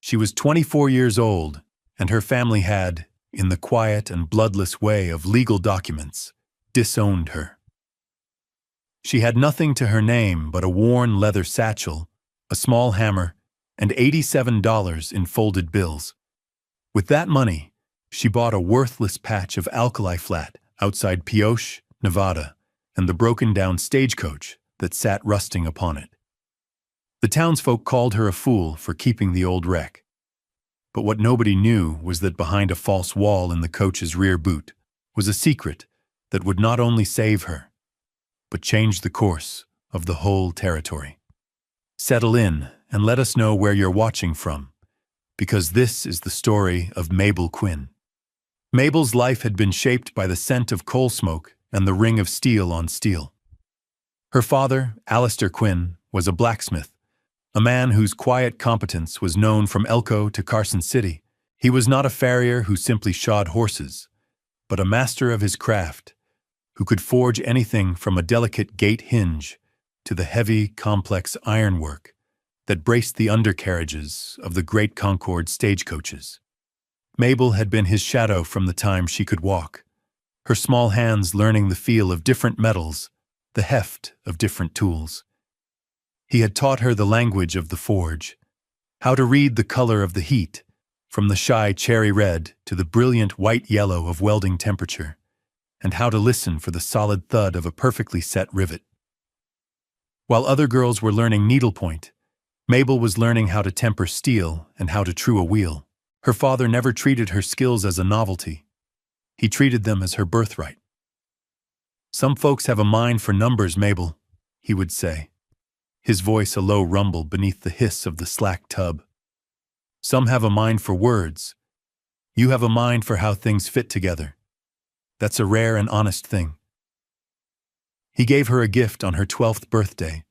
She was 24 years old, and her family had, in the quiet and bloodless way of legal documents, disowned her. She had nothing to her name but a worn leather satchel, a small hammer, and $87 in folded bills. With that money, she bought a worthless patch of alkali flat outside Pioche, Nevada, and the broken-down stagecoach that sat rusting upon it. The townsfolk called her a fool for keeping the old wreck. But what nobody knew was that behind a false wall in the coach's rear boot was a secret that would not only save her, but change the course of the whole territory. Settle in and let us know where you're watching from, because this is the story of Mabel Quinn. Mabel's life had been shaped by the scent of coal smoke and the ring of steel on steel. Her father, Alistair Quinn, was a blacksmith, a man whose quiet competence was known from Elko to Carson City. He was not a farrier who simply shod horses, but a master of his craft, who could forge anything from a delicate gate hinge to the heavy, complex ironwork that braced the undercarriages of the great Concord stagecoaches. Mabel had been his shadow from the time she could walk, her small hands learning the feel of different metals, the heft of different tools. He had taught her the language of the forge, how to read the color of the heat, from the shy cherry red to the brilliant white yellow of welding temperature, and how to listen for the solid thud of a perfectly set rivet. While other girls were learning needlepoint, Mabel was learning how to temper steel and how to true a wheel. Her father never treated her skills as a novelty. He treated them as her birthright. "Some folks have a mind for numbers, Mabel," he would say, his voice a low rumble beneath the hiss of the slack tub. "Some have a mind for words. You have a mind for how things fit together. That's a rare and honest thing." He gave her a gift on her 12th birthday,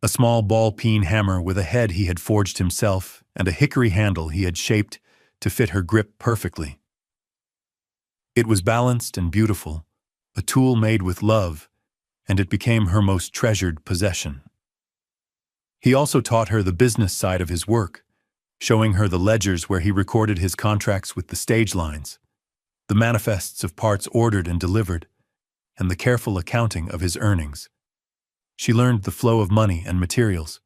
a small ball-peen hammer with a head he had forged himself and a hickory handle he had shaped to fit her grip perfectly. It was balanced and beautiful, a tool made with love, and it became her most treasured possession. He also taught her the business side of his work, showing her the ledgers where he recorded his contracts with the stage lines, the manifests of parts ordered and delivered, and the careful accounting of his earnings. She learned the flow of money and materials,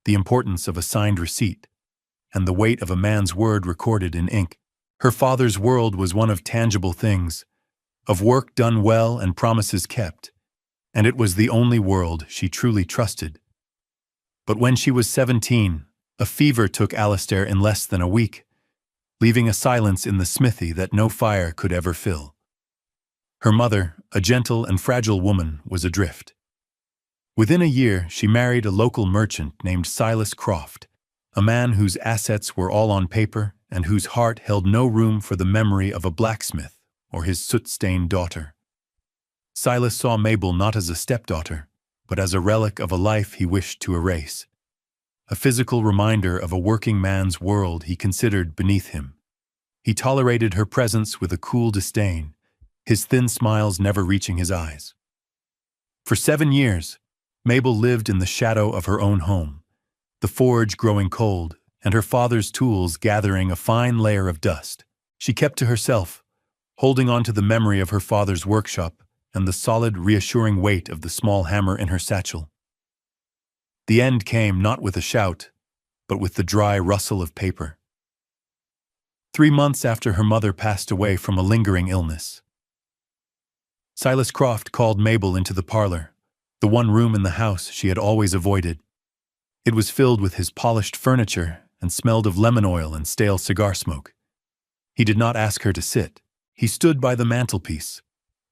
the importance of a signed receipt, and the weight of a man's word recorded in ink. Her father's world was one of tangible things, of work done well and promises kept, and it was the only world she truly trusted. But when she was 17, a fever took Alistair in less than a week, leaving a silence in the smithy that no fire could ever fill. Her mother, a gentle and fragile woman, was adrift. Within a year, she married a local merchant named Silas Croft, a man whose assets were all on paper and whose heart held no room for the memory of a blacksmith or his soot-stained daughter. Silas saw Mabel not as a stepdaughter, but as a relic of a life he wished to erase, a physical reminder of a working man's world he considered beneath him. He tolerated her presence with a cool disdain, his thin smiles never reaching his eyes. For 7 years, Mabel lived in the shadow of her own home, the forge growing cold and her father's tools gathering a fine layer of dust. She kept to herself, holding on to the memory of her father's workshop and the solid, reassuring weight of the small hammer in her satchel. The end came not with a shout, but with the dry rustle of paper. 3 months after her mother passed away from a lingering illness, Silas Croft called Mabel into the parlor, the one room in the house she had always avoided. It was filled with his polished furniture and smelled of lemon oil and stale cigar smoke. He did not ask her to sit. He stood by the mantelpiece,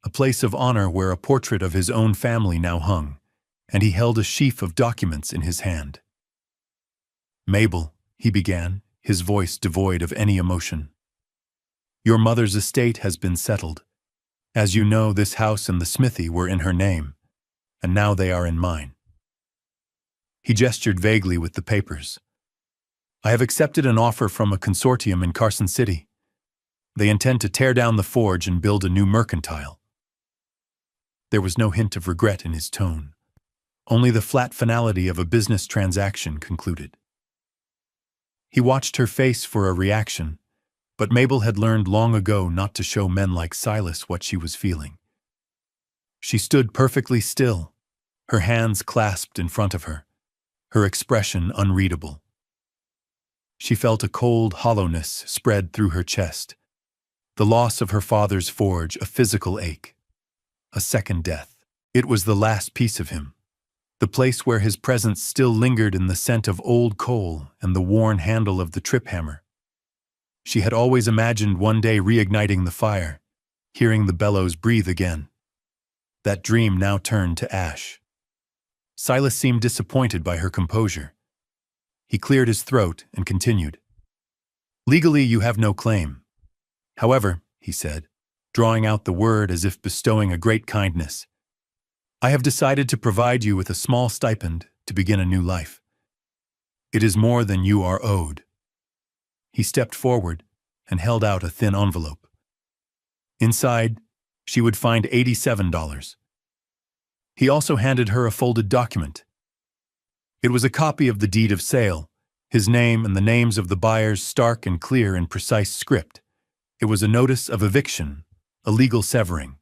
a place of honor where a portrait of his own family now hung, and he held a sheaf of documents in his hand. "Mabel," he began, his voice devoid of any emotion, "your mother's estate has been settled. As you know, this house and the smithy were in her name, and now they are in mine." He gestured vaguely with the papers. "I have accepted an offer from a consortium in Carson City. They intend to tear down the forge and build a new mercantile." There was no hint of regret in his tone, only the flat finality of a business transaction concluded. He watched her face for a reaction, but Mabel had learned long ago not to show men like Silas what she was feeling. She stood perfectly still, her hands clasped in front of her, her expression unreadable. She felt a cold hollowness spread through her chest, the loss of her father's forge a physical ache, a second death. It was the last piece of him, the place where his presence still lingered in the scent of old coal and the worn handle of the trip hammer. She had always imagined one day reigniting the fire, hearing the bellows breathe again. That dream now turned to ash. Silas seemed disappointed by her composure. He cleared his throat and continued. "Legally, you have no claim. However," he said, drawing out the word as if bestowing a great kindness, "I have decided to provide you with a small stipend to begin a new life. It is more than you are owed." He stepped forward and held out a thin envelope. Inside, she would find $87. He also handed her a folded document. It was a copy of the deed of sale, his name and the names of the buyers stark and clear in precise script. It was a notice of eviction, a legal severing.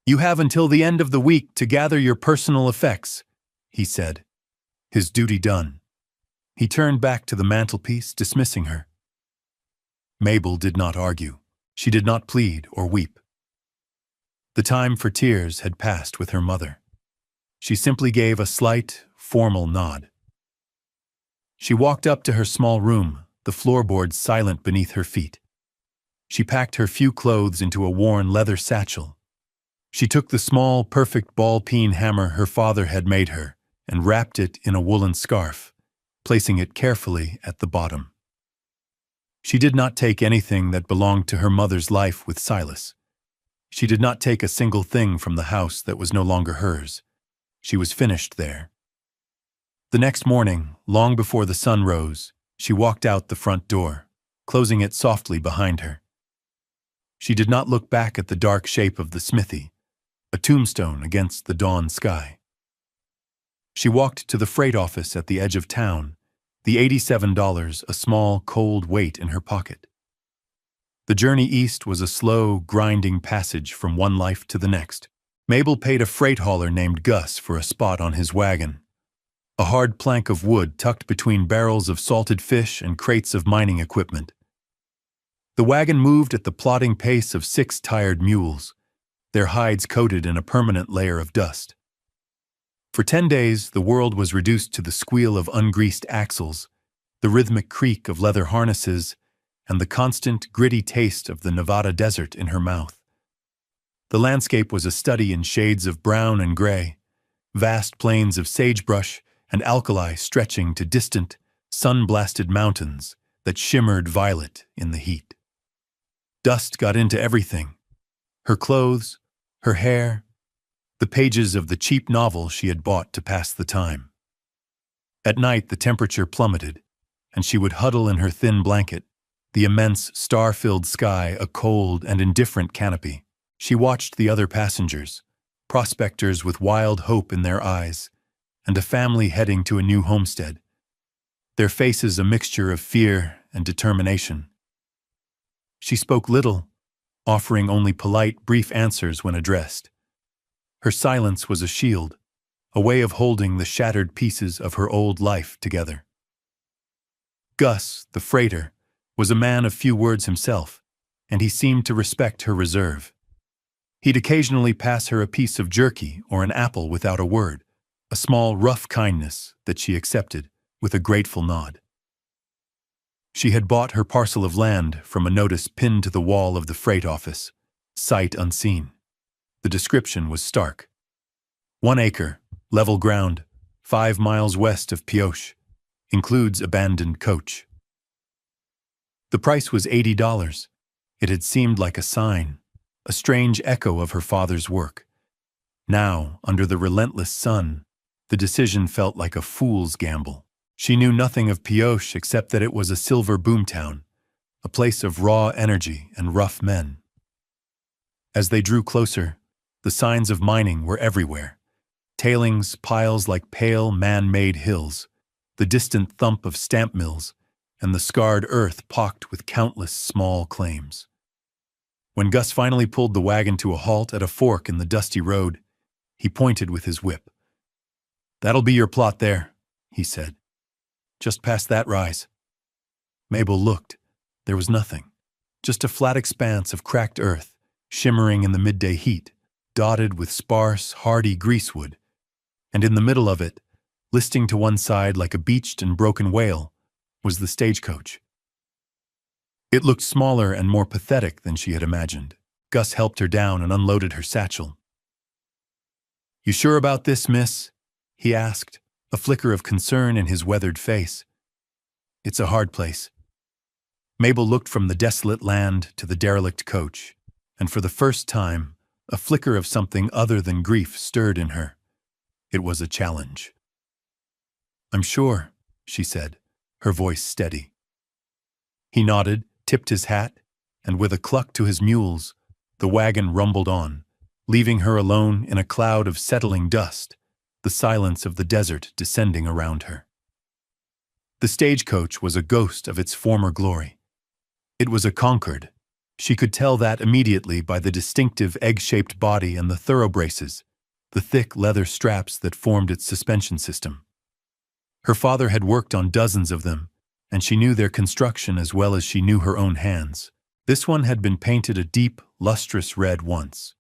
"You have until the end of the week to gather your personal effects," he said, his duty done. He turned back to the mantelpiece, dismissing her. Mabel did not argue. She did not plead or weep. The time for tears had passed with her mother. She simply gave a slight, formal nod. She walked up to her small room, the floorboards silent beneath her feet. She packed her few clothes into a worn leather satchel. She took the small, perfect ball-peen hammer her father had made her and wrapped it in a woolen scarf, placing it carefully at the bottom. She did not take anything that belonged to her mother's life with Silas. She did not take a single thing from the house that was no longer hers. She was finished there. The next morning, long before the sun rose, she walked out the front door, closing it softly behind her. She did not look back at the dark shape of the smithy, a tombstone against the dawn sky. She walked to the freight office at the edge of town, the $87 a small, cold weight in her pocket. The journey east was a slow, grinding passage from one life to the next. Mabel paid a freight hauler named Gus for a spot on his wagon, a hard plank of wood tucked between barrels of salted fish and crates of mining equipment. The wagon moved at the plodding pace of 6 tired mules, their hides coated in a permanent layer of dust. For 10 days, the world was reduced to the squeal of ungreased axles, the rhythmic creak of leather harnesses, and the constant, gritty taste of the Nevada desert in her mouth. The landscape was a study in shades of brown and gray, vast plains of sagebrush and alkali stretching to distant, sun-blasted mountains that shimmered violet in the heat. Dust got into everything: her clothes, her hair, the pages of the cheap novel she had bought to pass the time. At night, the temperature plummeted, and she would huddle in her thin blanket, the immense, star-filled sky a cold and indifferent canopy. She watched the other passengers, prospectors with wild hope in their eyes, and a family heading to a new homestead, their faces a mixture of fear and determination. She spoke little, offering only polite, brief answers when addressed. Her silence was a shield, a way of holding the shattered pieces of her old life together. Gus, the freighter, was a man of few words himself, and he seemed to respect her reserve. He'd occasionally pass her a piece of jerky or an apple without a word, a small, rough kindness that she accepted with a grateful nod. She had bought her parcel of land from a notice pinned to the wall of the freight office, sight unseen. The description was stark. 1 acre, level ground, 5 miles west of Pioche, includes abandoned coach. The price was $80. It had seemed like a sign, a strange echo of her father's work. Now, under the relentless sun, the decision felt like a fool's gamble. She knew nothing of Pioche except that it was a silver boomtown, a place of raw energy and rough men. As they drew closer, the signs of mining were everywhere. Tailings piles like pale, man-made hills, the distant thump of stamp mills, and the scarred earth pocked with countless small claims. When Gus finally pulled the wagon to a halt at a fork in the dusty road, he pointed with his whip. "That'll be your plot there," he said. "Just past that rise." Mabel looked. There was nothing. Just a flat expanse of cracked earth, shimmering in the midday heat, dotted with sparse, hardy greasewood. And in the middle of it, listing to one side like a beached and broken whale, was the stagecoach. It looked smaller and more pathetic than she had imagined. Gus helped her down and unloaded her satchel. "You sure about this, miss?" he asked, a flicker of concern in his weathered face. "It's a hard place." Mabel looked from the desolate land to the derelict coach, and for the first time, a flicker of something other than grief stirred in her. It was a challenge. "I'm sure," she said, her voice steady. He nodded, tipped his hat, and with a cluck to his mules, the wagon rumbled on, leaving her alone in a cloud of settling dust, the silence of the desert descending around her. The stagecoach was a ghost of its former glory. It was a Concord. She could tell that immediately by the distinctive egg-shaped body and the thoroughbraces, the thick leather straps that formed its suspension system. Her father had worked on dozens of them, and she knew their construction as well as she knew her own hands. This one had been painted a deep, lustrous red once,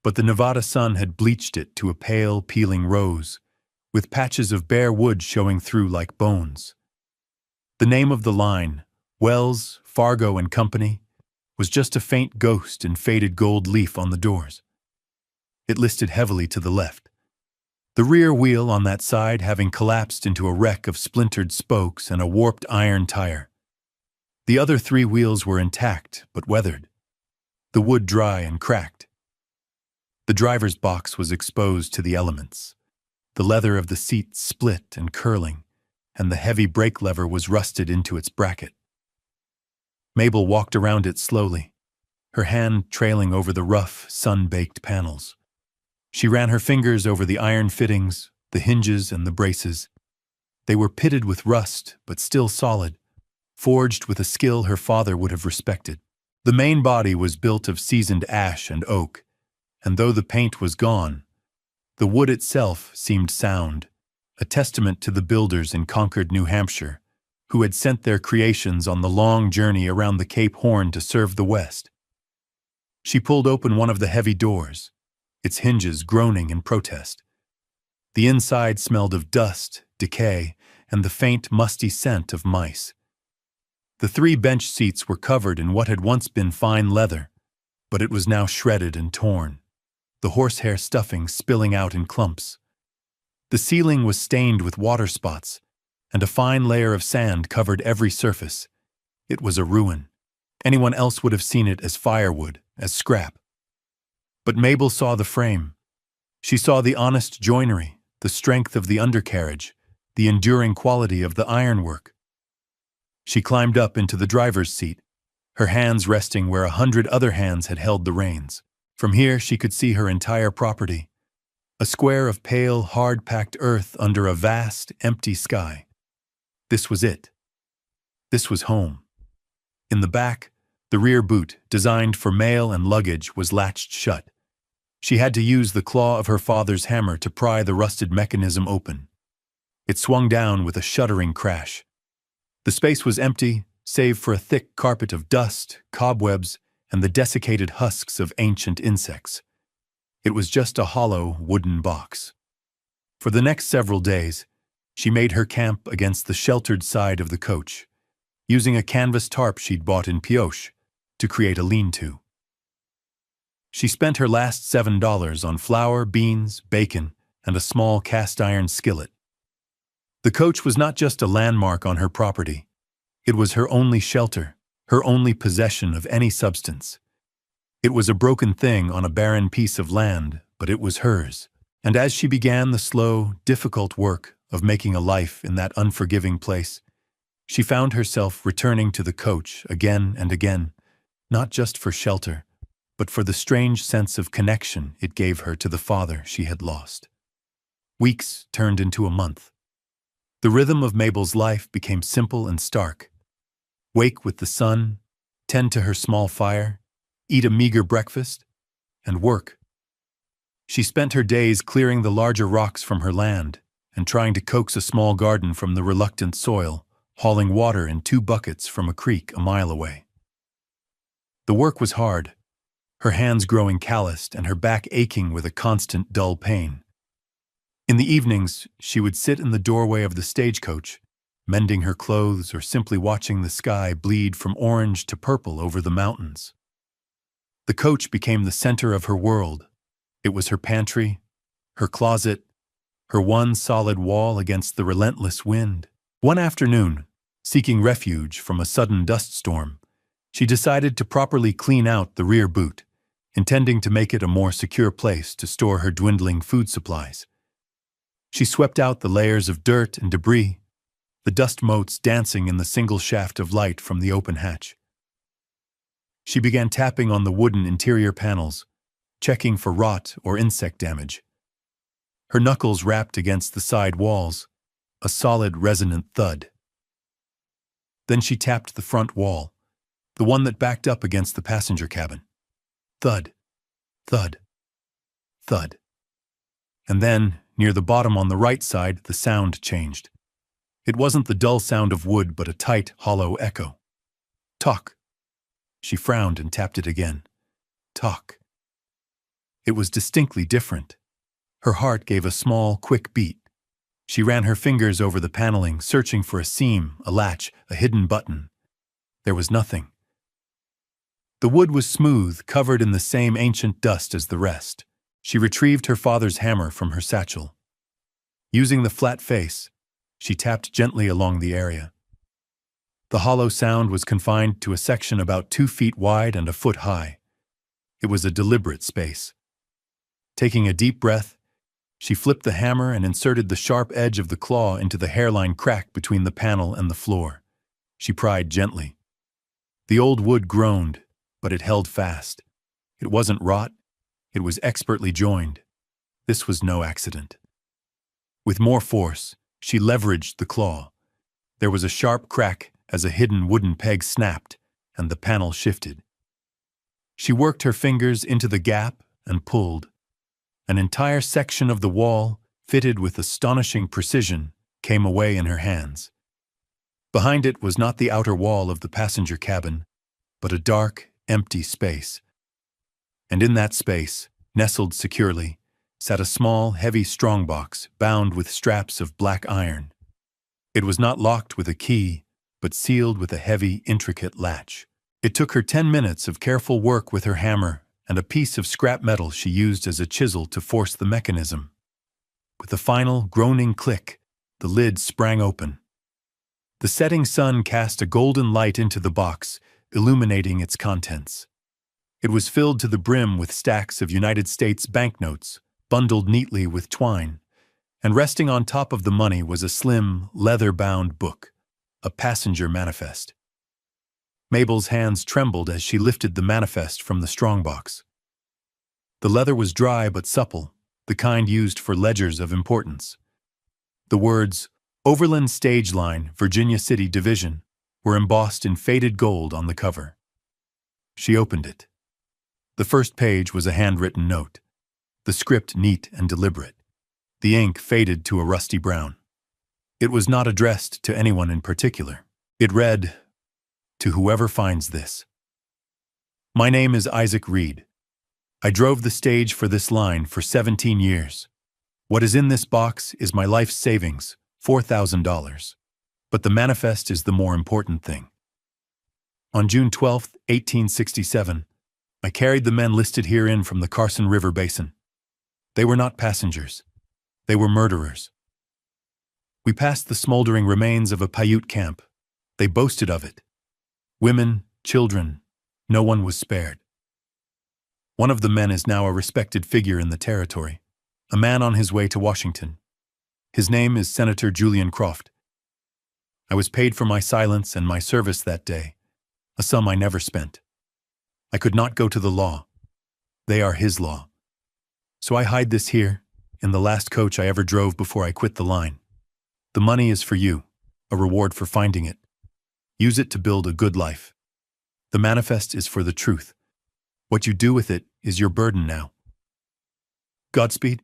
but the Nevada sun had bleached it to a pale, peeling rose, with patches of bare wood showing through like bones. The name of the line, Wells, Fargo and Company, was just a faint ghost in faded gold leaf on the doors. It listed heavily to the left, the rear wheel on that side having collapsed into a wreck of splintered spokes and a warped iron tire. The other three wheels were intact but weathered, the wood dry and cracked. The driver's box was exposed to the elements. The leather of the seat split and curling, and the heavy brake lever was rusted into its bracket. Mabel walked around it slowly, her hand trailing over the rough, sun-baked panels. She ran her fingers over the iron fittings, the hinges and the braces. They were pitted with rust, but still solid, forged with a skill her father would have respected. The main body was built of seasoned ash and oak, and though the paint was gone, the wood itself seemed sound, a testament to the builders in Concord, New Hampshire, who had sent their creations on the long journey around the Cape Horn to serve the West. She pulled open one of the heavy doors, its hinges groaning in protest. The inside smelled of dust, decay, and the faint, musty scent of mice. The three bench seats were covered in what had once been fine leather, but it was now shredded and torn, the horsehair stuffing spilling out in clumps. The ceiling was stained with water spots, and a fine layer of sand covered every surface. It was a ruin. Anyone else would have seen it as firewood, as scrap. But Mabel saw the frame. She saw the honest joinery, the strength of the undercarriage, the enduring quality of the ironwork. She climbed up into the driver's seat, her hands resting where 100 other hands had held the reins. From here she could see her entire property, a square of pale, hard-packed earth under a vast, empty sky. This was it. This was home. In the back, the rear boot, designed for mail and luggage, was latched shut. She had to use the claw of her father's hammer to pry the rusted mechanism open. It swung down with a shuddering crash. The space was empty, save for a thick carpet of dust, cobwebs, and the desiccated husks of ancient insects. It was just a hollow, wooden box. For the next several days, she made her camp against the sheltered side of the coach, using a canvas tarp she'd bought in Pioche to create a lean-to. She spent her last $7 on flour, beans, bacon, and a small cast-iron skillet. The coach was not just a landmark on her property. It was her only shelter, her only possession of any substance. It was a broken thing on a barren piece of land, but it was hers. And as she began the slow, difficult work of making a life in that unforgiving place, she found herself returning to the coach again and again, not just for shelter, but for the strange sense of connection it gave her to the father she had lost. Weeks turned into a month. The rhythm of Mabel's life became simple and stark. wake with the sun, tend to her small fire, eat a meager breakfast, and work. She spent her days clearing the larger rocks from her land and trying to coax a small garden from the reluctant soil, hauling water in 2 buckets from a creek a mile away. The work was hard, her hands growing calloused and her back aching with a constant dull pain. In the evenings, she would sit in the doorway of the stagecoach, mending her clothes or simply watching the sky bleed from orange to purple over the mountains. The coach became the center of her world. It was her pantry, her closet, her one solid wall against the relentless wind. One afternoon, seeking refuge from a sudden dust storm, she decided to properly clean out the rear boot, intending to make it a more secure place to store her dwindling food supplies. She swept out the layers of dirt and debris, the dust motes dancing in the single shaft of light from the open hatch. She began tapping on the wooden interior panels, checking for rot or insect damage. Her knuckles rapped against the side walls, a solid resonant thud. Then she tapped the front wall, the one that backed up against the passenger cabin. Thud, thud, thud. And then, near the bottom on the right side, the sound changed. It wasn't the dull sound of wood, but a tight, hollow echo. Talk. She frowned and tapped it again. Talk. It was distinctly different. Her heart gave a small, quick beat. She ran her fingers over the paneling, searching for a seam, a latch, a hidden button. There was nothing. The wood was smooth, covered in the same ancient dust as the rest. She retrieved her father's hammer from her satchel. Using the flat face, she tapped gently along the area. The hollow sound was confined to a section about 2 feet wide and a foot high. It was a deliberate space. Taking a deep breath, she flipped the hammer and inserted the sharp edge of the claw into the hairline crack between the panel and the floor. She pried gently. The old wood groaned, but it held fast. It wasn't rot. It was expertly joined. This was no accident. With more force, she leveraged the claw. There was a sharp crack as a hidden wooden peg snapped, and the panel shifted. She worked her fingers into the gap and pulled. An entire section of the wall, fitted with astonishing precision, came away in her hands. Behind it was not the outer wall of the passenger cabin, but a dark, empty space. And in that space, nestled securely, sat a small, heavy strongbox bound with straps of black iron. It was not locked with a key, but sealed with a heavy, intricate latch. It took her 10 minutes of careful work with her hammer and a piece of scrap metal she used as a chisel to force the mechanism. With a final, groaning click, the lid sprang open. The setting sun cast a golden light into the box, illuminating its contents. It was filled to the brim with stacks of United States banknotes, bundled neatly with twine, and resting on top of the money was a slim, leather-bound book, a passenger manifest. Mabel's hands trembled as she lifted the manifest from the strongbox. The leather was dry but supple, the kind used for ledgers of importance. The words, Overland Stage Line, Virginia City Division, were embossed in faded gold on the cover. She opened it. The first page was a handwritten note, the script neat and deliberate. The ink faded to a rusty brown. It was not addressed to anyone in particular. It read, To whoever finds this. My name is Isaac Reed. I drove the stage for this line for 17 years. What is in this box is my life's savings, $4,000. But the manifest is the more important thing. On June 12, 1867, I carried the men listed herein from the Carson River Basin. They were not passengers. They were murderers. We passed the smoldering remains of a Paiute camp. They boasted of it. Women, children, no one was spared. One of the men is now a respected figure in the territory, a man on his way to Washington. His name is Senator Julian Croft. I was paid for my silence and my service that day, a sum I never spent. I could not go to the law. They are his law. So I hide this here, in the last coach I ever drove before I quit the line. The money is for you, a reward for finding it. Use it to build a good life. The manifest is for the truth. What you do with it is your burden now. Godspeed.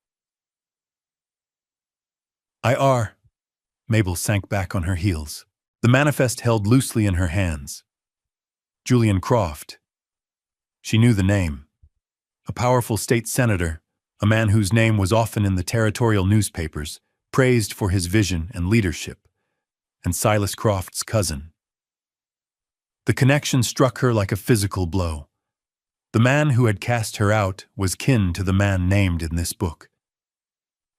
I.R. Mabel sank back on her heels. The manifest held loosely in her hands. Julian Croft. She knew the name. A powerful state senator, a man whose name was often in the territorial newspapers, praised for his vision and leadership, and Silas Croft's cousin. The connection struck her like a physical blow. The man who had cast her out was kin to the man named in this book.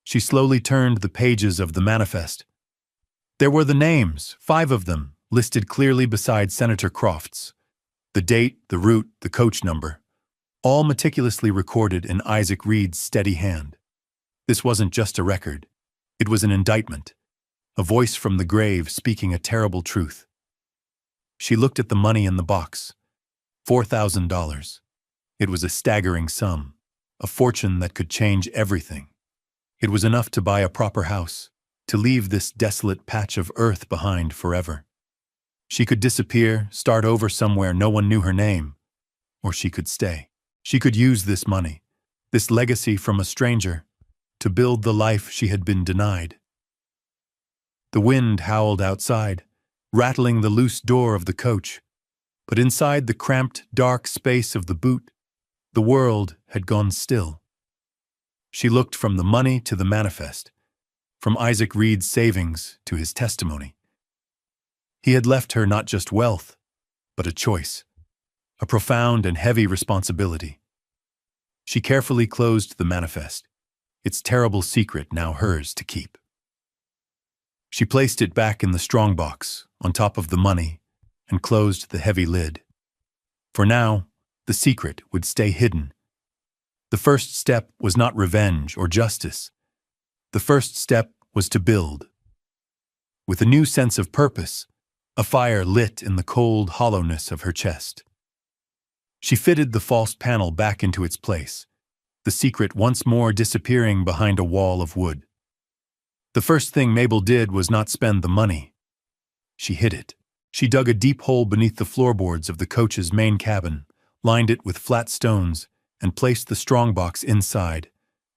She slowly turned the pages of the manifest. There were the names, 5 of them, listed clearly beside Senator Croft's. The date, the route, the coach number, all meticulously recorded in Isaac Reed's steady hand. This wasn't just a record. It was an indictment, a voice from the grave speaking a terrible truth. She looked at the money in the box. $4,000. It was a staggering sum, a fortune that could change everything. It was enough to buy a proper house, to leave this desolate patch of earth behind forever. She could disappear, start over somewhere no one knew her name, or she could stay. She could use this money, this legacy from a stranger, to build the life she had been denied. The wind howled outside, rattling the loose door of the coach, but inside the cramped, dark space of the boot, the world had gone still. She looked from the money to the manifest, from Isaac Reed's savings to his testimony. He had left her not just wealth, but a choice, a profound and heavy responsibility. She carefully closed the manifest, its terrible secret now hers to keep. She placed it back in the strongbox, on top of the money, and closed the heavy lid. For now, the secret would stay hidden. The first step was not revenge or justice. The first step was to build. With a new sense of purpose, a fire lit in the cold hollowness of her chest. She fitted the false panel back into its place, the secret once more disappearing behind a wall of wood. The first thing Mabel did was not spend the money. She hid it. She dug a deep hole beneath the floorboards of the coach's main cabin, lined it with flat stones, and placed the strongbox inside,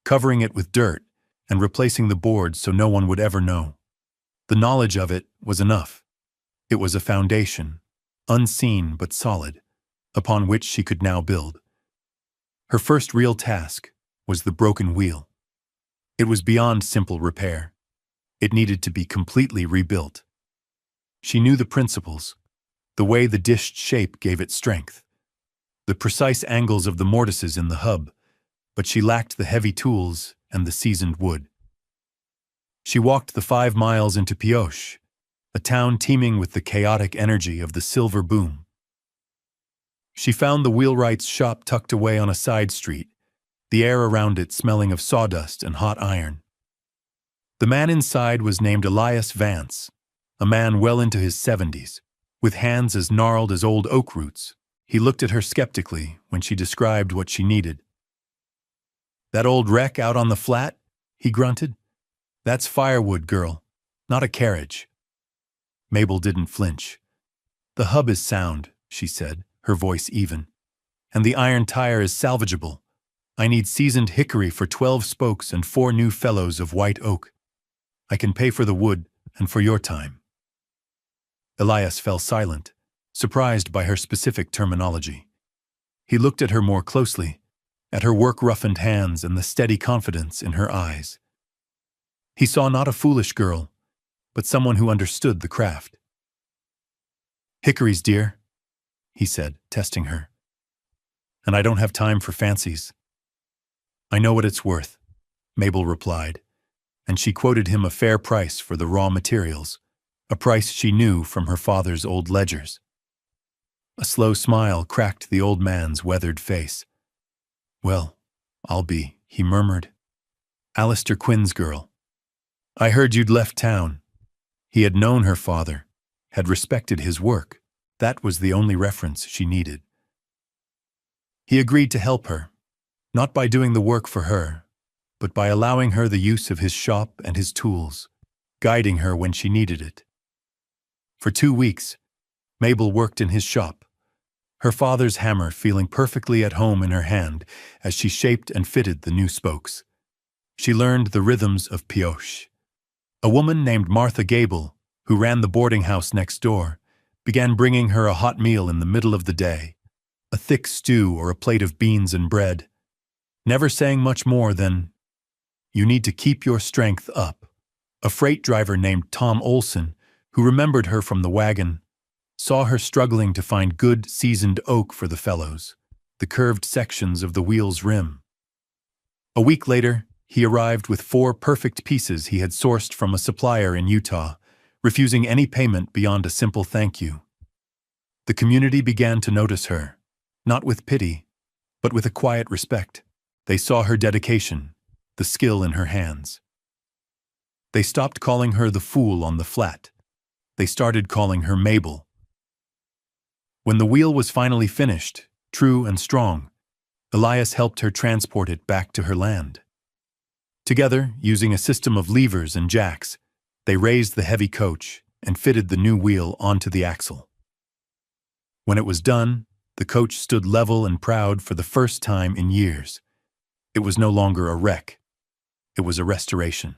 covering it with dirt and replacing the boards so no one would ever know. The knowledge of it was enough. It was a foundation, unseen but solid, upon which she could now build. Her first real task was the broken wheel. It was beyond simple repair. It needed to be completely rebuilt. She knew the principles, the way the dished shape gave it strength, the precise angles of the mortises in the hub, but she lacked the heavy tools and the seasoned wood. She walked the 5 miles into Pioche, a town teeming with the chaotic energy of the silver boom. She found the wheelwright's shop tucked away on a side street, the air around it smelling of sawdust and hot iron. The man inside was named Elias Vance, a man well into his 70s, with hands as gnarled as old oak roots. He looked at her skeptically when she described what she needed. "That old wreck out on the flat?" he grunted. "That's firewood, girl, not a carriage." Mabel didn't flinch. "The hub is sound," she said, her voice even, "and the iron tire is salvageable. I need seasoned hickory for 12 spokes and 4 new fellows of white oak. I can pay for the wood and for your time." Elias fell silent, surprised by her specific terminology. He looked at her more closely, at her work-roughened hands and the steady confidence in her eyes. He saw not a foolish girl, but someone who understood the craft. "Hickories, dear," he said, testing her. "And I don't have time for fancies." "I know what it's worth," Mabel replied, and she quoted him a fair price for the raw materials, a price she knew from her father's old ledgers. A slow smile cracked the old man's weathered face. "Well, I'll be," he murmured. "Alistair Quinn's girl. I heard you'd left town." He had known her father, had respected his work. That was the only reference she needed. He agreed to help her, not by doing the work for her, but by allowing her the use of his shop and his tools, guiding her when she needed it. For 2 weeks, Mabel worked in his shop, her father's hammer feeling perfectly at home in her hand as she shaped and fitted the new spokes. She learned the rhythms of pioche. A woman named Martha Gable, who ran the boarding house next door, began bringing her a hot meal in the middle of the day, a thick stew or a plate of beans and bread, never saying much more than, "You need to keep your strength up." A freight driver named Tom Olson, who remembered her from the wagon, saw her struggling to find good, seasoned oak for the felloes, the curved sections of the wheel's rim. A week later, he arrived with 4 perfect pieces he had sourced from a supplier in Utah, refusing any payment beyond a simple thank you. The community began to notice her, not with pity, but with a quiet respect. They saw her dedication, the skill in her hands. They stopped calling her the fool on the flat. They started calling her Mabel. When the wheel was finally finished, true and strong, Elias helped her transport it back to her land. Together, using a system of levers and jacks, they raised the heavy coach and fitted the new wheel onto the axle. When it was done, the coach stood level and proud for the first time in years. It was no longer a wreck. It was a restoration.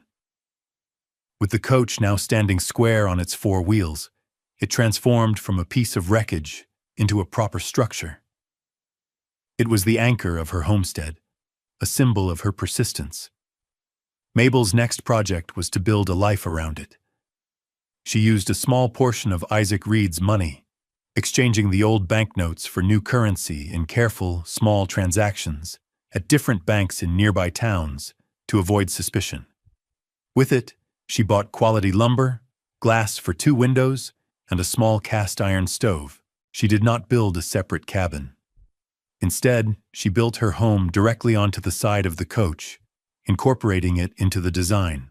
With the coach now standing square on its 4 wheels, it transformed from a piece of wreckage into a proper structure. It was the anchor of her homestead, a symbol of her persistence. Mabel's next project was to build a life around it. She used a small portion of Isaac Reed's money, exchanging the old banknotes for new currency in careful, small transactions at different banks in nearby towns to avoid suspicion. With it, she bought quality lumber, glass for 2 windows, and a small cast-iron stove. She did not build a separate cabin. Instead, she built her home directly onto the side of the coach, incorporating it into the design.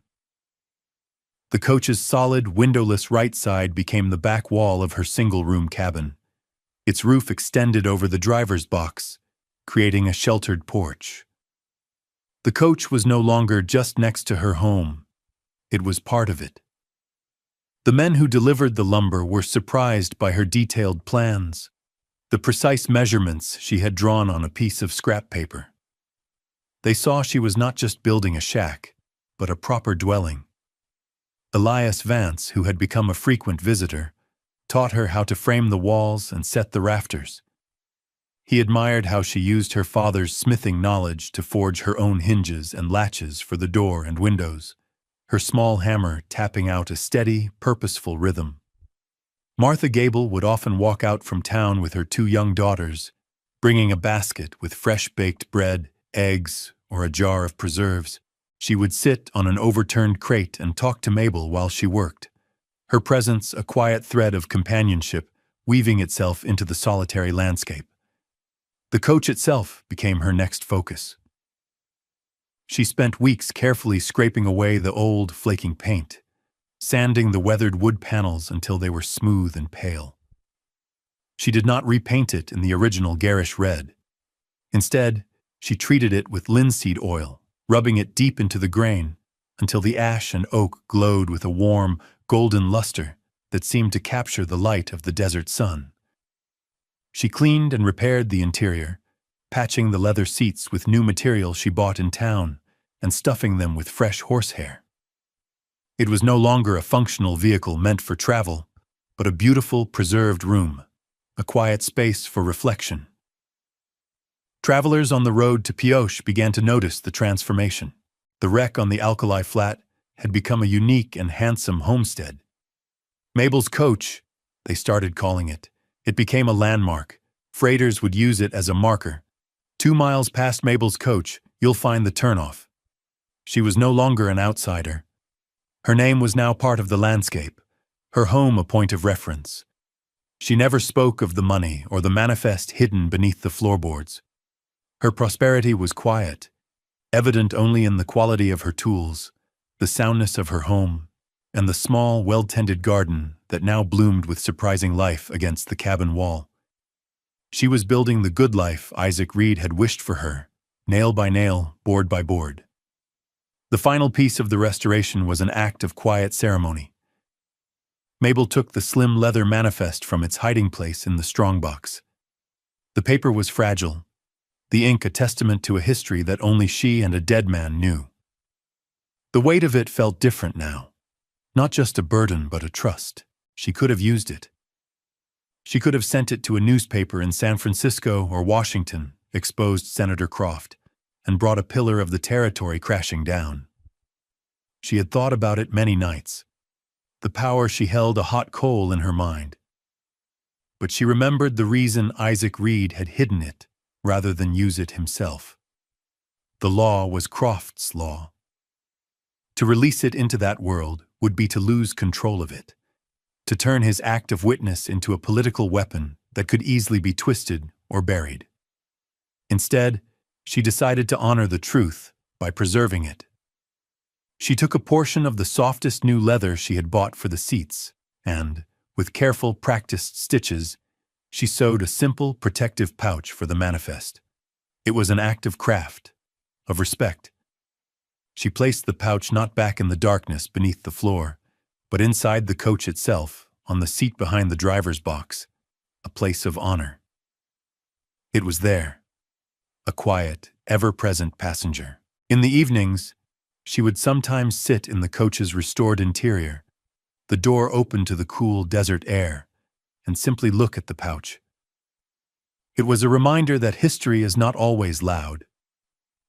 The coach's solid, windowless right side became the back wall of her single-room cabin. Its roof extended over the driver's box, creating a sheltered porch. The coach was no longer just next to her home. It was part of it. The men who delivered the lumber were surprised by her detailed plans, the precise measurements she had drawn on a piece of scrap paper. They saw she was not just building a shack, but a proper dwelling. Elias Vance, who had become a frequent visitor, taught her how to frame the walls and set the rafters. He admired how she used her father's smithing knowledge to forge her own hinges and latches for the door and windows, her small hammer tapping out a steady, purposeful rhythm. Martha Gable would often walk out from town with her 2 young daughters, bringing a basket with fresh-baked bread, eggs, or a jar of preserves. She would sit on an overturned crate and talk to Mabel while she worked, her presence a quiet thread of companionship weaving itself into the solitary landscape. The coach itself became her next focus. She spent weeks carefully scraping away the old, flaking paint, sanding the weathered wood panels until they were smooth and pale. She did not repaint it in the original garish red. Instead, she treated it with linseed oil, rubbing it deep into the grain until the ash and oak glowed with a warm, golden luster that seemed to capture the light of the desert sun. She cleaned and repaired the interior, patching the leather seats with new material she bought in town and stuffing them with fresh horsehair. It was no longer a functional vehicle meant for travel, but a beautiful, preserved room, a quiet space for reflection. Travelers on the road to Pioche began to notice the transformation. The wreck on the Alkali Flat had become a unique and handsome homestead. Mabel's coach, they started calling it. It became a landmark. Freighters would use it as a marker. 2 miles past Mabel's coach, you'll find the turnoff. She was no longer an outsider. Her name was now part of the landscape, her home a point of reference. She never spoke of the money or the manifest hidden beneath the floorboards. Her prosperity was quiet, evident only in the quality of her tools, the soundness of her home, and the small, well-tended garden that now bloomed with surprising life against the cabin wall. She was building the good life Isaac Reed had wished for her, nail by nail, board by board. The final piece of the restoration was an act of quiet ceremony. Mabel took the slim leather manifest from its hiding place in the strongbox. The paper was fragile, the ink a testament to a history that only she and a dead man knew. The weight of it felt different now. Not just a burden, but a trust. She could have used it. She could have sent it to a newspaper in San Francisco or Washington, exposed Senator Croft, and brought a pillar of the territory crashing down. She had thought about it many nights. The power she held a hot coal in her mind. But she remembered the reason Isaac Reed had hidden it, rather than use it himself. The law was Croft's law. To release it into that world would be to lose control of it, to turn his act of witness into a political weapon that could easily be twisted or buried. Instead, she decided to honor the truth by preserving it. She took a portion of the softest new leather she had bought for the seats, and, with careful, practiced stitches, she sewed a simple, protective pouch for the manifest. It was an act of craft, of respect. She placed the pouch not back in the darkness beneath the floor, but inside the coach itself, on the seat behind the driver's box, a place of honor. It was there, a quiet, ever-present passenger. In the evenings, she would sometimes sit in the coach's restored interior, the door open to the cool desert air, and simply look at the pouch. It was a reminder that history is not always loud.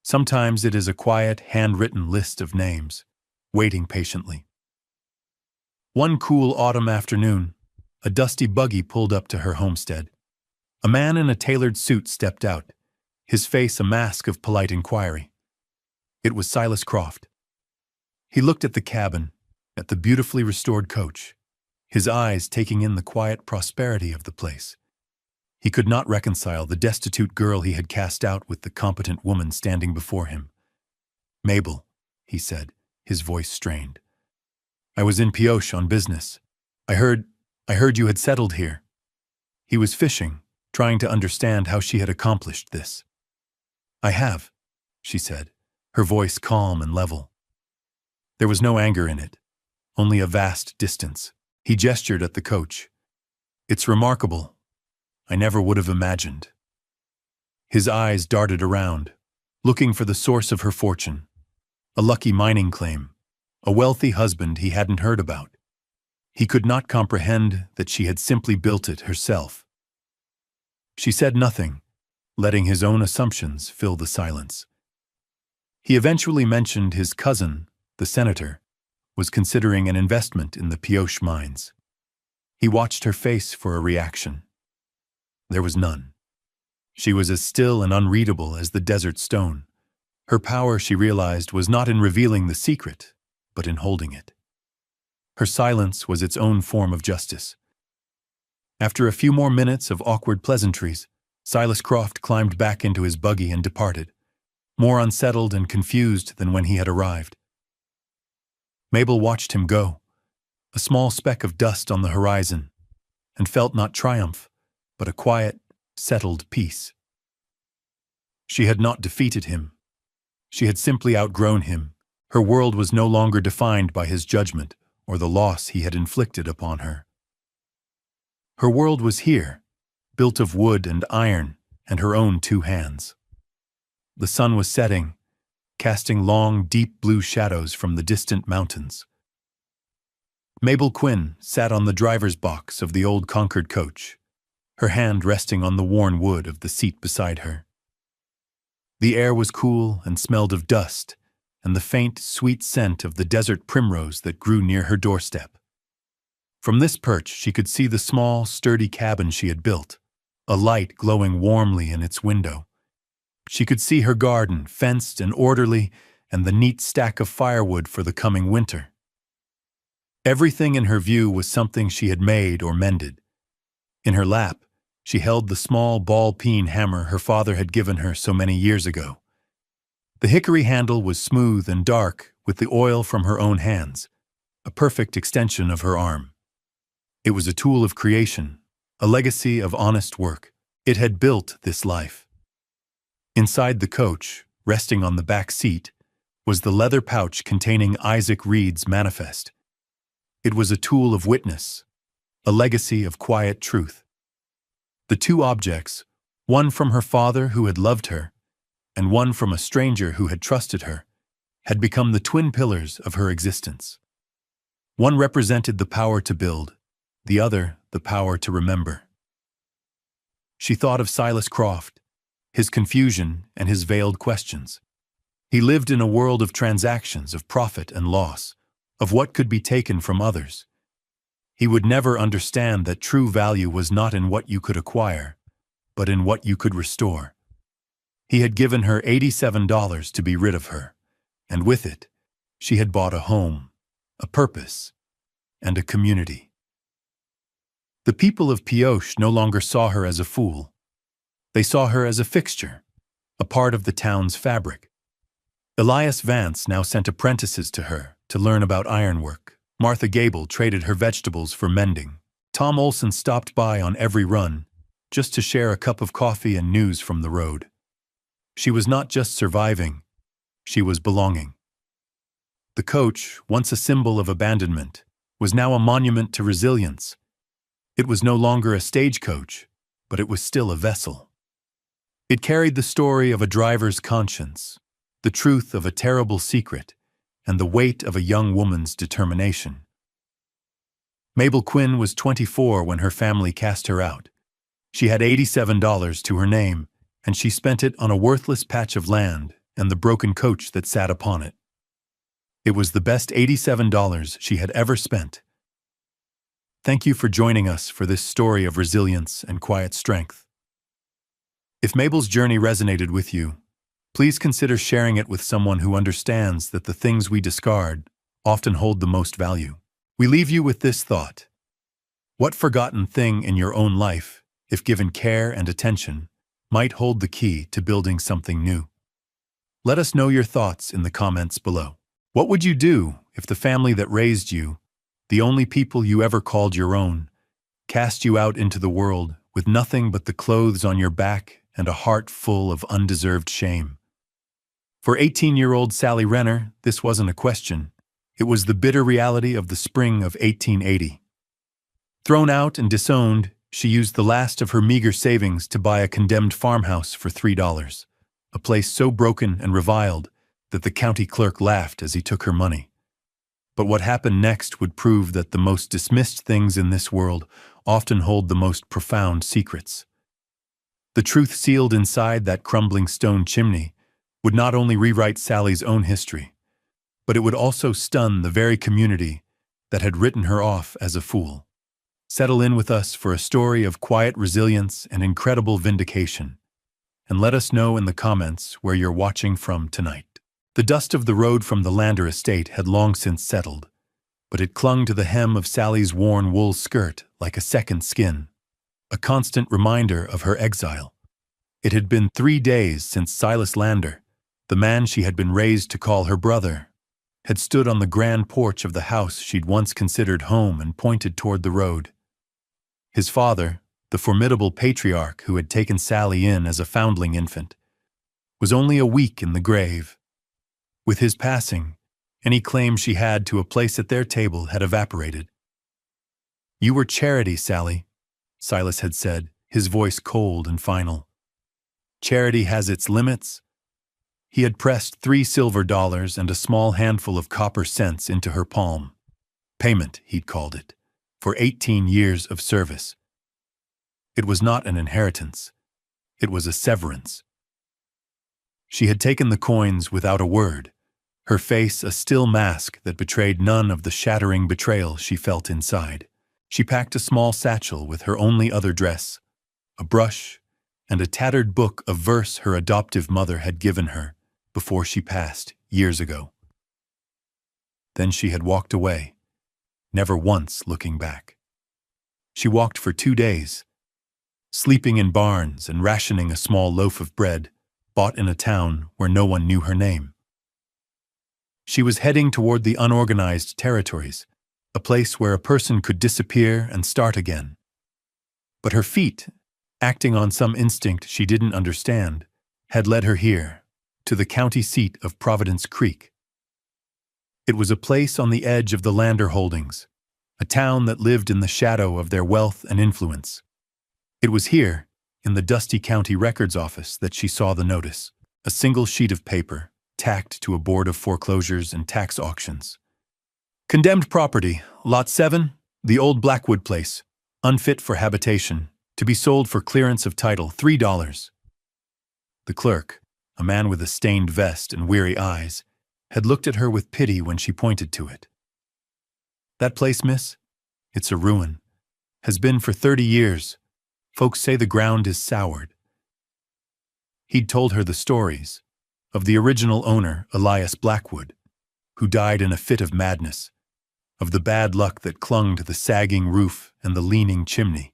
Sometimes it is a quiet, handwritten list of names, waiting patiently. One cool autumn afternoon, a dusty buggy pulled up to her homestead. A man in a tailored suit stepped out, his face a mask of polite inquiry. It was Silas Croft. He looked at the cabin, at the beautifully restored coach, his eyes taking in the quiet prosperity of the place. He could not reconcile the destitute girl he had cast out with the competent woman standing before him. "Mabel," he said, his voice strained. "I was in Pioche on business. I heard you had settled here." He was fishing, trying to understand how she had accomplished this. "I have," she said, her voice calm and level. There was no anger in it, only a vast distance. He gestured at the coach. "It's remarkable. I never would have imagined." His eyes darted around, looking for the source of her fortune. A lucky mining claim, a wealthy husband he hadn't heard about. He could not comprehend that she had simply built it herself. She said nothing, letting his own assumptions fill the silence. He eventually mentioned his cousin, the senator, was considering an investment in the Pioche mines. He watched her face for a reaction. There was none. She was as still and unreadable as the desert stone. Her power, she realized, was not in revealing the secret, but in holding it. Her silence was its own form of justice. After a few more minutes of awkward pleasantries, Silas Croft climbed back into his buggy and departed, more unsettled and confused than when he had arrived. Mabel watched him go, a small speck of dust on the horizon, and felt not triumph, but a quiet, settled peace. She had not defeated him. She had simply outgrown him. Her world was no longer defined by his judgment or the loss he had inflicted upon her. Her world was here, built of wood and iron and her own 2 hands. The sun was setting, casting long, deep blue shadows from the distant mountains. Mabel Quinn sat on the driver's box of the old Concord coach, her hand resting on the worn wood of the seat beside her. The air was cool and smelled of dust and the faint, sweet scent of the desert primrose that grew near her doorstep. From this perch she could see the small, sturdy cabin she had built, a light glowing warmly in its window. She could see her garden, fenced and orderly, and the neat stack of firewood for the coming winter. Everything in her view was something she had made or mended. In her lap, she held the small ball-peen hammer her father had given her so many years ago. The hickory handle was smooth and dark with the oil from her own hands, a perfect extension of her arm. It was a tool of creation, a legacy of honest work. It had built this life. Inside the coach, resting on the back seat, was the leather pouch containing Isaac Reed's manifest. It was a tool of witness, a legacy of quiet truth. The two objects, one from her father who had loved her, and one from a stranger who had trusted her, had become the twin pillars of her existence. One represented the power to build, the other the power to remember. She thought of Silas Croft, his confusion and his veiled questions. He lived in a world of transactions, of profit and loss, of what could be taken from others. He would never understand that true value was not in what you could acquire, but in what you could restore. He had given her $87 to be rid of her, and with it, she had bought a home, a purpose, and a community. The people of Pioche no longer saw her as a fool. They saw her as a fixture, a part of the town's fabric. Elias Vance now sent apprentices to her to learn about ironwork. Martha Gable traded her vegetables for mending. Tom Olson stopped by on every run, just to share a cup of coffee and news from the road. She was not just surviving, she was belonging. The coach, once a symbol of abandonment, was now a monument to resilience. It was no longer a stagecoach, but it was still a vessel. It carried the story of a driver's conscience, the truth of a terrible secret, and the weight of a young woman's determination. Mabel Quinn was 24 when her family cast her out. She had $87 to her name, and she spent it on a worthless patch of land and the broken coach that sat upon it. It was the best $87 she had ever spent. Thank you for joining us for this story of resilience and quiet strength. If Mabel's journey resonated with you, please consider sharing it with someone who understands that the things we discard often hold the most value. We leave you with this thought. What forgotten thing in your own life, if given care and attention, might hold the key to building something new? Let us know your thoughts in the comments below. What would you do if the family that raised you, the only people you ever called your own, cast you out into the world with nothing but the clothes on your back and a heart full of undeserved shame? For 18-year-old Sally Renner, this wasn't a question. It was the bitter reality of the spring of 1880. Thrown out and disowned, she used the last of her meager savings to buy a condemned farmhouse for $3, a place so broken and reviled that the county clerk laughed as he took her money. But what happened next would prove that the most dismissed things in this world often hold the most profound secrets. The truth sealed inside that crumbling stone chimney would not only rewrite Sally's own history, but it would also stun the very community that had written her off as a fool. Settle in with us for a story of quiet resilience and incredible vindication, and let us know in the comments where you're watching from tonight. The dust of the road from the Lander estate had long since settled, but it clung to the hem of Sally's worn wool skirt like a second skin, a constant reminder of her exile. It had been 3 days since Silas Lander, the man she had been raised to call her brother, had stood on the grand porch of the house she'd once considered home and pointed toward the road. His father, the formidable patriarch who had taken Sally in as a foundling infant, was only a week in the grave. With his passing, any claim she had to a place at their table had evaporated. "You were charity, Sally," Silas had said, his voice cold and final. "Charity has its limits." He had pressed 3 silver dollars and a small handful of copper cents into her palm. Payment, he'd called it, for 18 years of service. It was not an inheritance. It was a severance. She had taken the coins without a word, her face a still mask that betrayed none of the shattering betrayal she felt inside. She packed a small satchel with her only other dress, a brush, and a tattered book of verse her adoptive mother had given her before she passed years ago. Then she had walked away, never once looking back. She walked for 2 days, sleeping in barns and rationing a small loaf of bread bought in a town where no one knew her name. She was heading toward the unorganized territories, a place where a person could disappear and start again. But her feet, acting on some instinct she didn't understand, had led her here, to the county seat of Providence Creek. It was a place on the edge of the Lander holdings, a town that lived in the shadow of their wealth and influence. It was here, in the dusty county records office, that she saw the notice, a single sheet of paper, tacked to a board of foreclosures and tax auctions. Condemned property, Lot 7, the old Blackwood place, unfit for habitation, to be sold for clearance of title, $3. The clerk, a man with a stained vest and weary eyes, had looked at her with pity when she pointed to it. That place, miss? It's a ruin. Has been for 30 years. Folks say the ground is soured. He'd told her the stories of the original owner, Elias Blackwood, who died in a fit of madness, of the bad luck that clung to the sagging roof and the leaning chimney.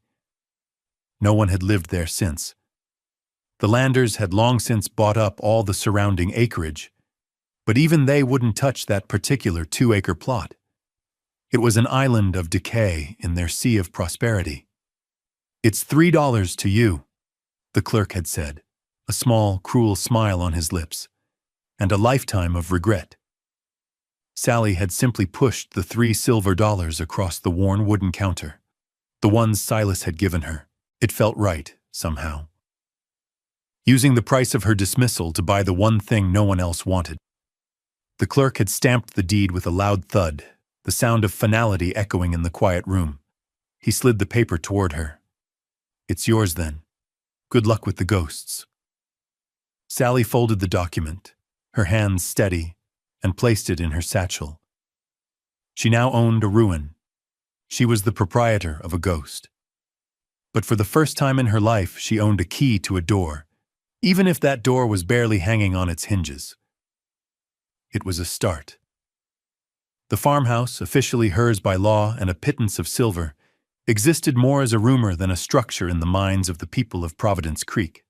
No one had lived there since. The Landers had long since bought up all the surrounding acreage, but even they wouldn't touch that particular 2-acre plot. It was an island of decay in their sea of prosperity. "It's $3 to you," the clerk had said, a small, cruel smile on his lips, and a lifetime of regret. Sally had simply pushed the $3 silver across the worn wooden counter, the ones Silas had given her. It felt right, somehow. Using the price of her dismissal to buy the one thing no one else wanted. The clerk had stamped the deed with a loud thud, the sound of finality echoing in the quiet room. He slid the paper toward her. "It's yours, then. Good luck with the ghosts." Sally folded the document, her hands steady, and placed it in her satchel. She now owned a ruin. She was the proprietor of a ghost. But for the first time in her life, she owned a key to a door, even if that door was barely hanging on its hinges. It was a start. The farmhouse, officially hers by law and a pittance of silver, existed more as a rumor than a structure in the minds of the people of Providence Creek.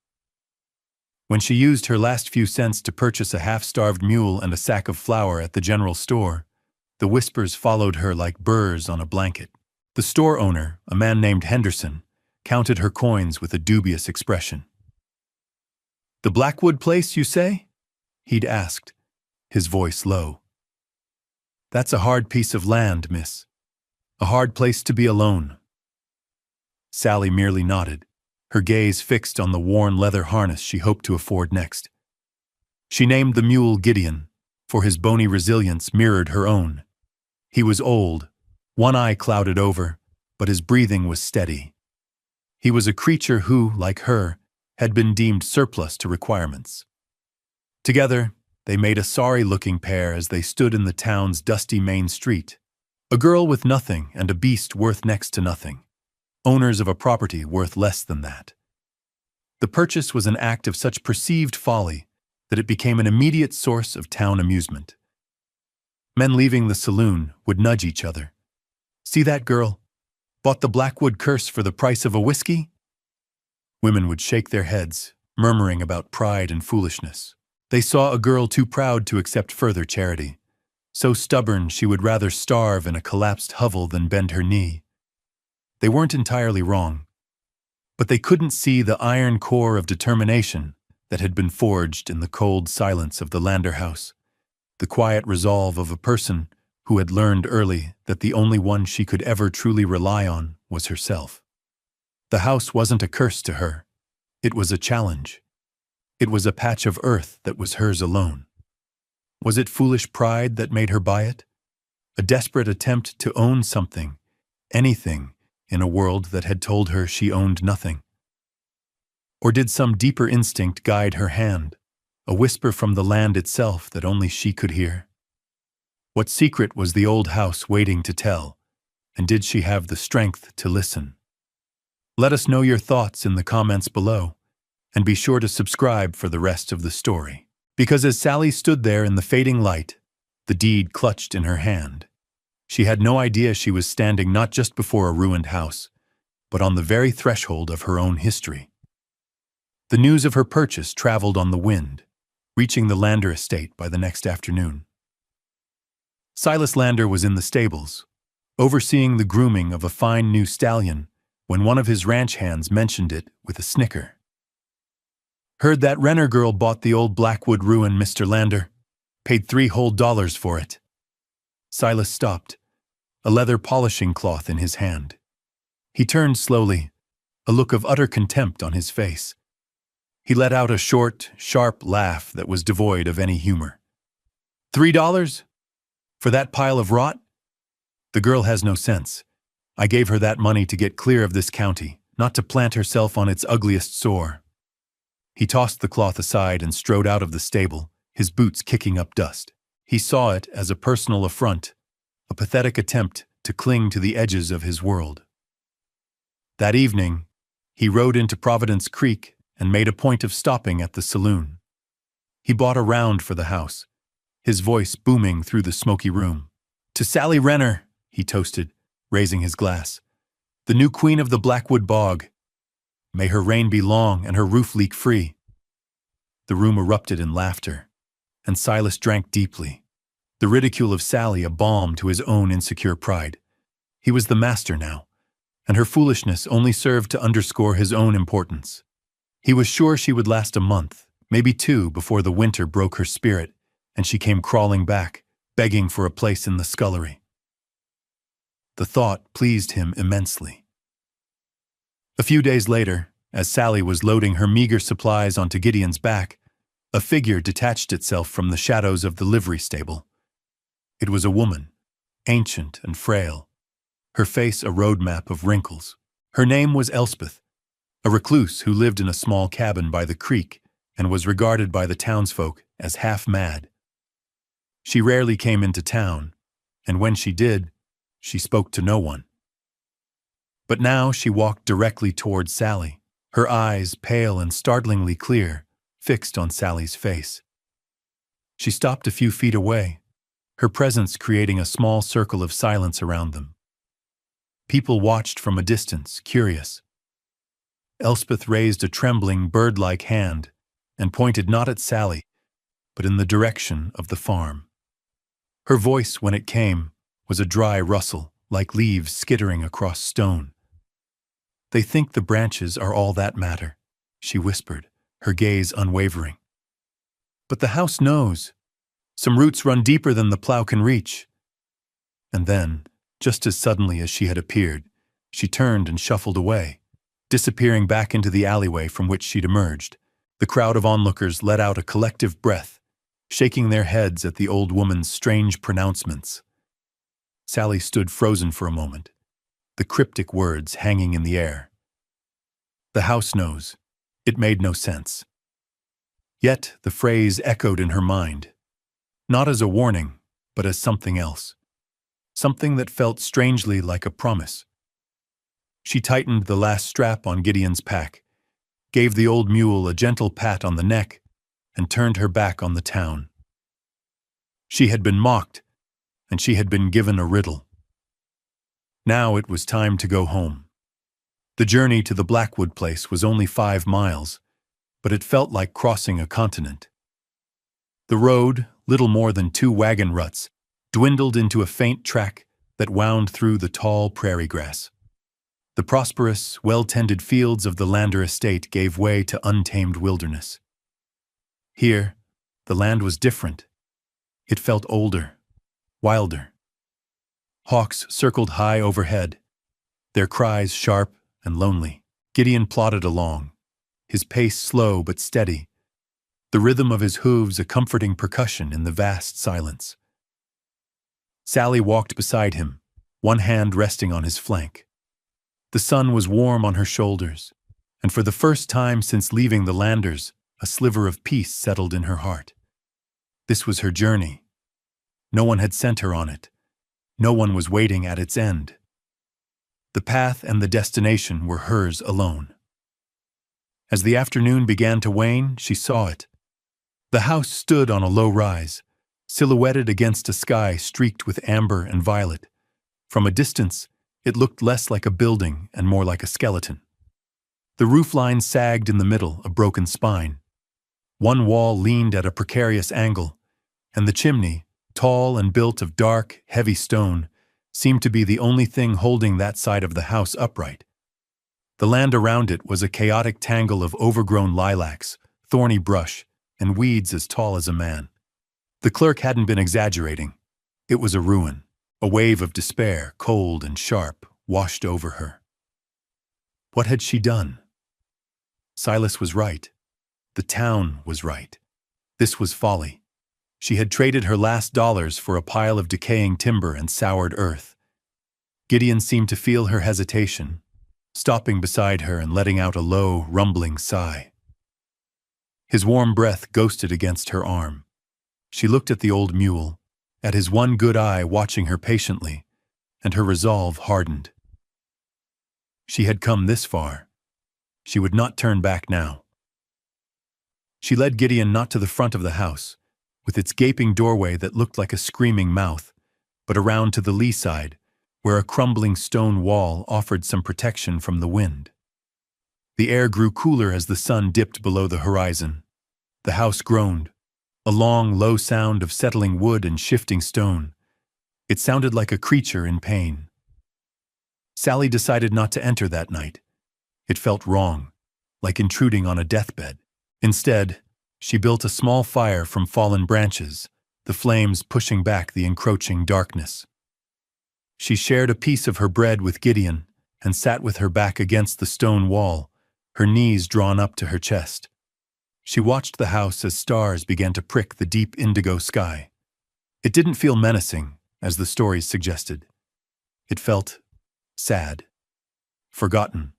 When she used her last few cents to purchase a half-starved mule and a sack of flour at the general store, the whispers followed her like burrs on a blanket. The store owner, a man named Henderson, counted her coins with a dubious expression. "The Blackwood place, you say?" he'd asked, his voice low. "That's a hard piece of land, miss. A hard place to be alone." Sally merely nodded, her gaze fixed on the worn leather harness she hoped to afford next. She named the mule Gideon, for his bony resilience mirrored her own. He was old, one eye clouded over, but his breathing was steady. He was a creature who, like her, had been deemed surplus to requirements. Together, they made a sorry-looking pair as they stood in the town's dusty main street. A girl with nothing and a beast worth next to nothing. Owners of a property worth less than that. The purchase was an act of such perceived folly that it became an immediate source of town amusement. Men leaving the saloon would nudge each other. "See that girl? Bought the Blackwood curse for the price of a whiskey?" Women would shake their heads, murmuring about pride and foolishness. They saw a girl too proud to accept further charity, so stubborn she would rather starve in a collapsed hovel than bend her knee. They weren't entirely wrong, but they couldn't see the iron core of determination that had been forged in the cold silence of the Lander house, the quiet resolve of a person who had learned early that the only one she could ever truly rely on was herself. The house wasn't a curse to her. It was a challenge. It was a patch of earth that was hers alone. Was it foolish pride that made her buy it? A desperate attempt to own something, anything, in a world that had told her she owned nothing? Or did some deeper instinct guide her hand, a whisper from the land itself that only she could hear? What secret was the old house waiting to tell, and did she have the strength to listen? Let us know your thoughts in the comments below, and be sure to subscribe for the rest of the story. Because as Sally stood there in the fading light, the deed clutched in her hand, she had no idea she was standing not just before a ruined house, but on the very threshold of her own history. The news of her purchase traveled on the wind, reaching the Lander estate by the next afternoon. Silas Lander was in the stables, overseeing the grooming of a fine new stallion, when one of his ranch hands mentioned it with a snicker. "Heard that Renner girl bought the old Blackwood ruin, Mr. Lander. Paid $3 whole for it." Silas stopped, a leather polishing cloth in his hand. He turned slowly, a look of utter contempt on his face. He let out a short, sharp laugh that was devoid of any humor. $3? For that pile of rot? The girl has no sense. I gave her that money to get clear of this county, not to plant herself on its ugliest sore. He tossed the cloth aside and strode out of the stable, his boots kicking up dust. He saw it as a personal affront, a pathetic attempt to cling to the edges of his world. That evening, he rode into Providence Creek and made a point of stopping at the saloon. He bought a round for the house, his voice booming through the smoky room. "To Sally Renner," he toasted, raising his glass. "The new queen of the Blackwood Bog. May her reign be long and her roof leak free." The room erupted in laughter, and Silas drank deeply, the ridicule of Sally a balm to his own insecure pride. He was the master now, and her foolishness only served to underscore his own importance. He was sure she would last a month, maybe 2, before the winter broke her spirit, and she came crawling back, begging for a place in the scullery. The thought pleased him immensely. A few days later, as Sally was loading her meager supplies onto Gideon's back, a figure detached itself from the shadows of the livery stable. It was a woman, ancient and frail, her face a roadmap of wrinkles. Her name was Elspeth, a recluse who lived in a small cabin by the creek and was regarded by the townsfolk as half-mad. She rarely came into town, and when she did, she spoke to no one. But now she walked directly toward Sally, her eyes pale and startlingly clear, fixed on Sally's face. She stopped a few feet away, her presence creating a small circle of silence around them. People watched from a distance, curious. Elspeth raised a trembling, bird-like hand and pointed not at Sally, but in the direction of the farm. Her voice, when it came, was a dry rustle, like leaves skittering across stone. "They think the branches are all that matter," she whispered, her gaze unwavering. "But the house knows. Some roots run deeper than the plow can reach." And then, just as suddenly as she had appeared, she turned and shuffled away, disappearing back into the alleyway from which she'd emerged. The crowd of onlookers let out a collective breath, shaking their heads at the old woman's strange pronouncements. Sally stood frozen for a moment, the cryptic words hanging in the air. The house knows. It made no sense. Yet the phrase echoed in her mind, not as a warning, but as something else. Something that felt strangely like a promise. She tightened the last strap on Gideon's pack, gave the old mule a gentle pat on the neck, and turned her back on the town. She had been mocked, and she had been given a riddle. Now it was time to go home. The journey to the Blackwood place was only 5 miles, but it felt like crossing a continent. The road, little more than 2 wagon ruts, dwindled into a faint track that wound through the tall prairie grass. The prosperous, well-tended fields of the Lander estate gave way to untamed wilderness. Here, the land was different. It felt older, wilder. Hawks circled high overhead, their cries sharp and lonely. Gideon plodded along, his pace slow but steady, the rhythm of his hooves a comforting percussion in the vast silence. Sally walked beside him, one hand resting on his flank. The sun was warm on her shoulders, and for the first time since leaving the Landers, a sliver of peace settled in her heart. This was her journey. No one had sent her on it. No one was waiting at its end. The path and the destination were hers alone. As the afternoon began to wane, she saw it. The house stood on a low rise, silhouetted against a sky streaked with amber and violet. From a distance, it looked less like a building and more like a skeleton. The roofline sagged in the middle, a broken spine. One wall leaned at a precarious angle, and the chimney, tall and built of dark, heavy stone, seemed to be the only thing holding that side of the house upright. The land around it was a chaotic tangle of overgrown lilacs, thorny brush, and weeds as tall as a man. The clerk hadn't been exaggerating. It was a ruin. A wave of despair, cold and sharp, washed over her. What had she done? Silas was right. The town was right. This was folly. She had traded her last dollars for a pile of decaying timber and soured earth. Gideon seemed to feel her hesitation, stopping beside her and letting out a low, rumbling sigh. His warm breath ghosted against her arm. She looked at the old mule, at his one good eye watching her patiently, and her resolve hardened. She had come this far. She would not turn back now. She led Gideon not to the front of the house, with its gaping doorway that looked like a screaming mouth, but around to the lee side, where a crumbling stone wall offered some protection from the wind. The air grew cooler as the sun dipped below the horizon. The house groaned, a long, low sound of settling wood and shifting stone. It sounded like a creature in pain. Sally decided not to enter that night. It felt wrong, like intruding on a deathbed. Instead, she built a small fire from fallen branches, the flames pushing back the encroaching darkness. She shared a piece of her bread with Gideon and sat with her back against the stone wall, her knees drawn up to her chest. She watched the house as stars began to prick the deep indigo sky. It didn't feel menacing, as the stories suggested. It felt sad, forgotten.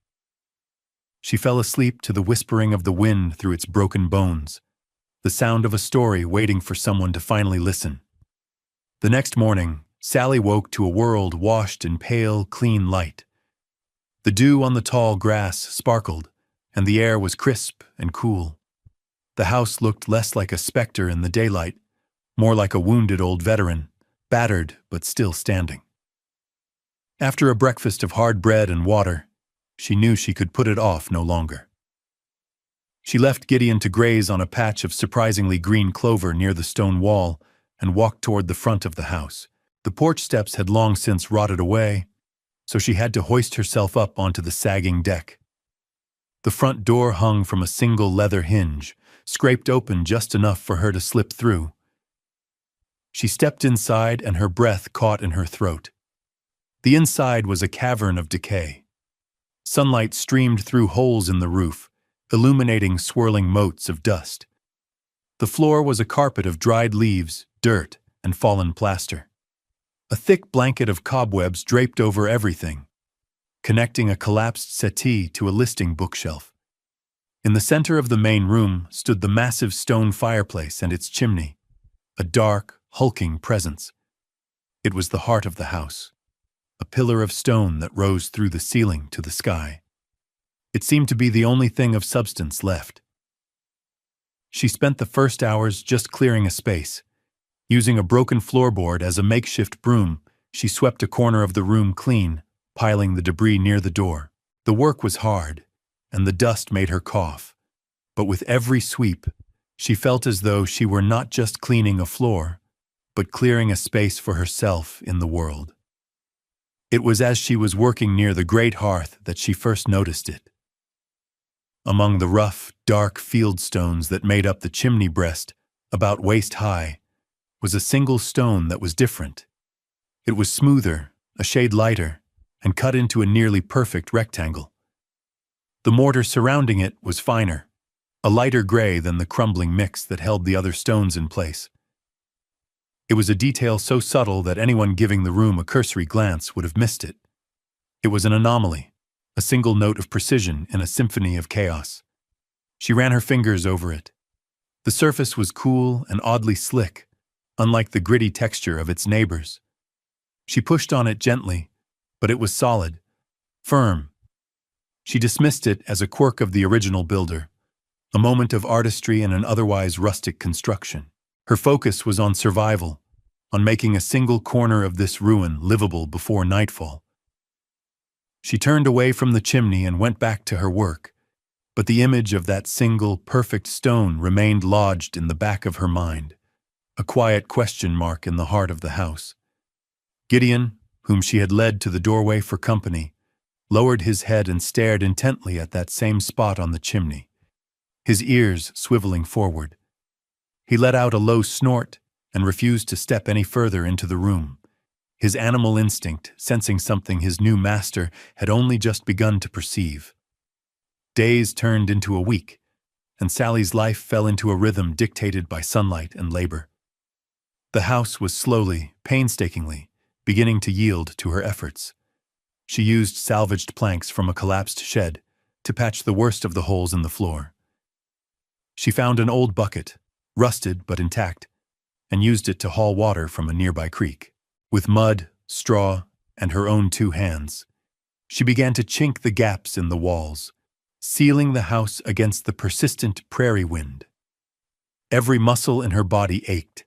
She fell asleep to the whispering of the wind through its broken bones, the sound of a story waiting for someone to finally listen. The next morning, Sally woke to a world washed in pale, clean light. The dew on the tall grass sparkled, and the air was crisp and cool. The house looked less like a specter in the daylight, more like a wounded old veteran, battered but still standing. After a breakfast of hard bread and water, she knew she could put it off no longer. She left Gideon to graze on a patch of surprisingly green clover near the stone wall and walked toward the front of the house. The porch steps had long since rotted away, so she had to hoist herself up onto the sagging deck. The front door hung from a single leather hinge, scraped open just enough for her to slip through. She stepped inside and her breath caught in her throat. The inside was a cavern of decay. Sunlight streamed through holes in the roof, illuminating swirling motes of dust. The floor was a carpet of dried leaves, dirt, and fallen plaster. A thick blanket of cobwebs draped over everything, connecting a collapsed settee to a listing bookshelf. In the center of the main room stood the massive stone fireplace and its chimney, a dark, hulking presence. It was the heart of the house, a pillar of stone that rose through the ceiling to the sky. It seemed to be the only thing of substance left. She spent the first hours just clearing a space. Using a broken floorboard as a makeshift broom, she swept a corner of the room clean, piling the debris near the door. The work was hard, and the dust made her cough. But with every sweep, she felt as though she were not just cleaning a floor, but clearing a space for herself in the world. It was as she was working near the great hearth that she first noticed it. Among the rough, dark field stones that made up the chimney breast, about waist high, was a single stone that was different. It was smoother, a shade lighter, and cut into a nearly perfect rectangle. The mortar surrounding it was finer, a lighter gray than the crumbling mix that held the other stones in place. It was a detail so subtle that anyone giving the room a cursory glance would have missed it. It was an anomaly, a single note of precision in a symphony of chaos. She ran her fingers over it. The surface was cool and oddly slick, unlike the gritty texture of its neighbors. She pushed on it gently, but it was solid, firm. She dismissed it as a quirk of the original builder, a moment of artistry in an otherwise rustic construction. Her focus was on survival, on making a single corner of this ruin livable before nightfall. She turned away from the chimney and went back to her work, but the image of that single, perfect stone remained lodged in the back of her mind, a quiet question mark in the heart of the house. Gideon, whom she had led to the doorway for company, lowered his head and stared intently at that same spot on the chimney, his ears swiveling forward. He let out a low snort and refused to step any further into the room, his animal instinct sensing something his new master had only just begun to perceive. Days turned into a week, and Sally's life fell into a rhythm dictated by sunlight and labor. The house was slowly, painstakingly, beginning to yield to her efforts. She used salvaged planks from a collapsed shed to patch the worst of the holes in the floor. She found an old bucket, rusted but intact, and used it to haul water from a nearby creek. With mud, straw, and her own 2 hands, she began to chink the gaps in the walls, sealing the house against the persistent prairie wind. Every muscle in her body ached,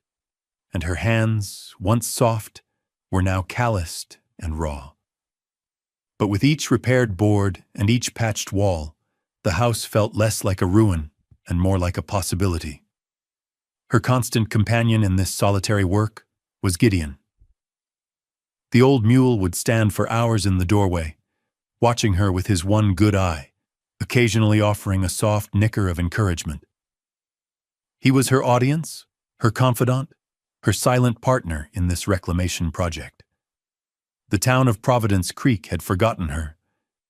and her hands, once soft, were now calloused and raw. But with each repaired board and each patched wall, the house felt less like a ruin and more like a possibility. Her constant companion in this solitary work was Gideon. The old mule would stand for hours in the doorway, watching her with his one good eye, occasionally offering a soft nicker of encouragement. He was her audience, her confidant, her silent partner in this reclamation project. The town of Providence Creek had forgotten her,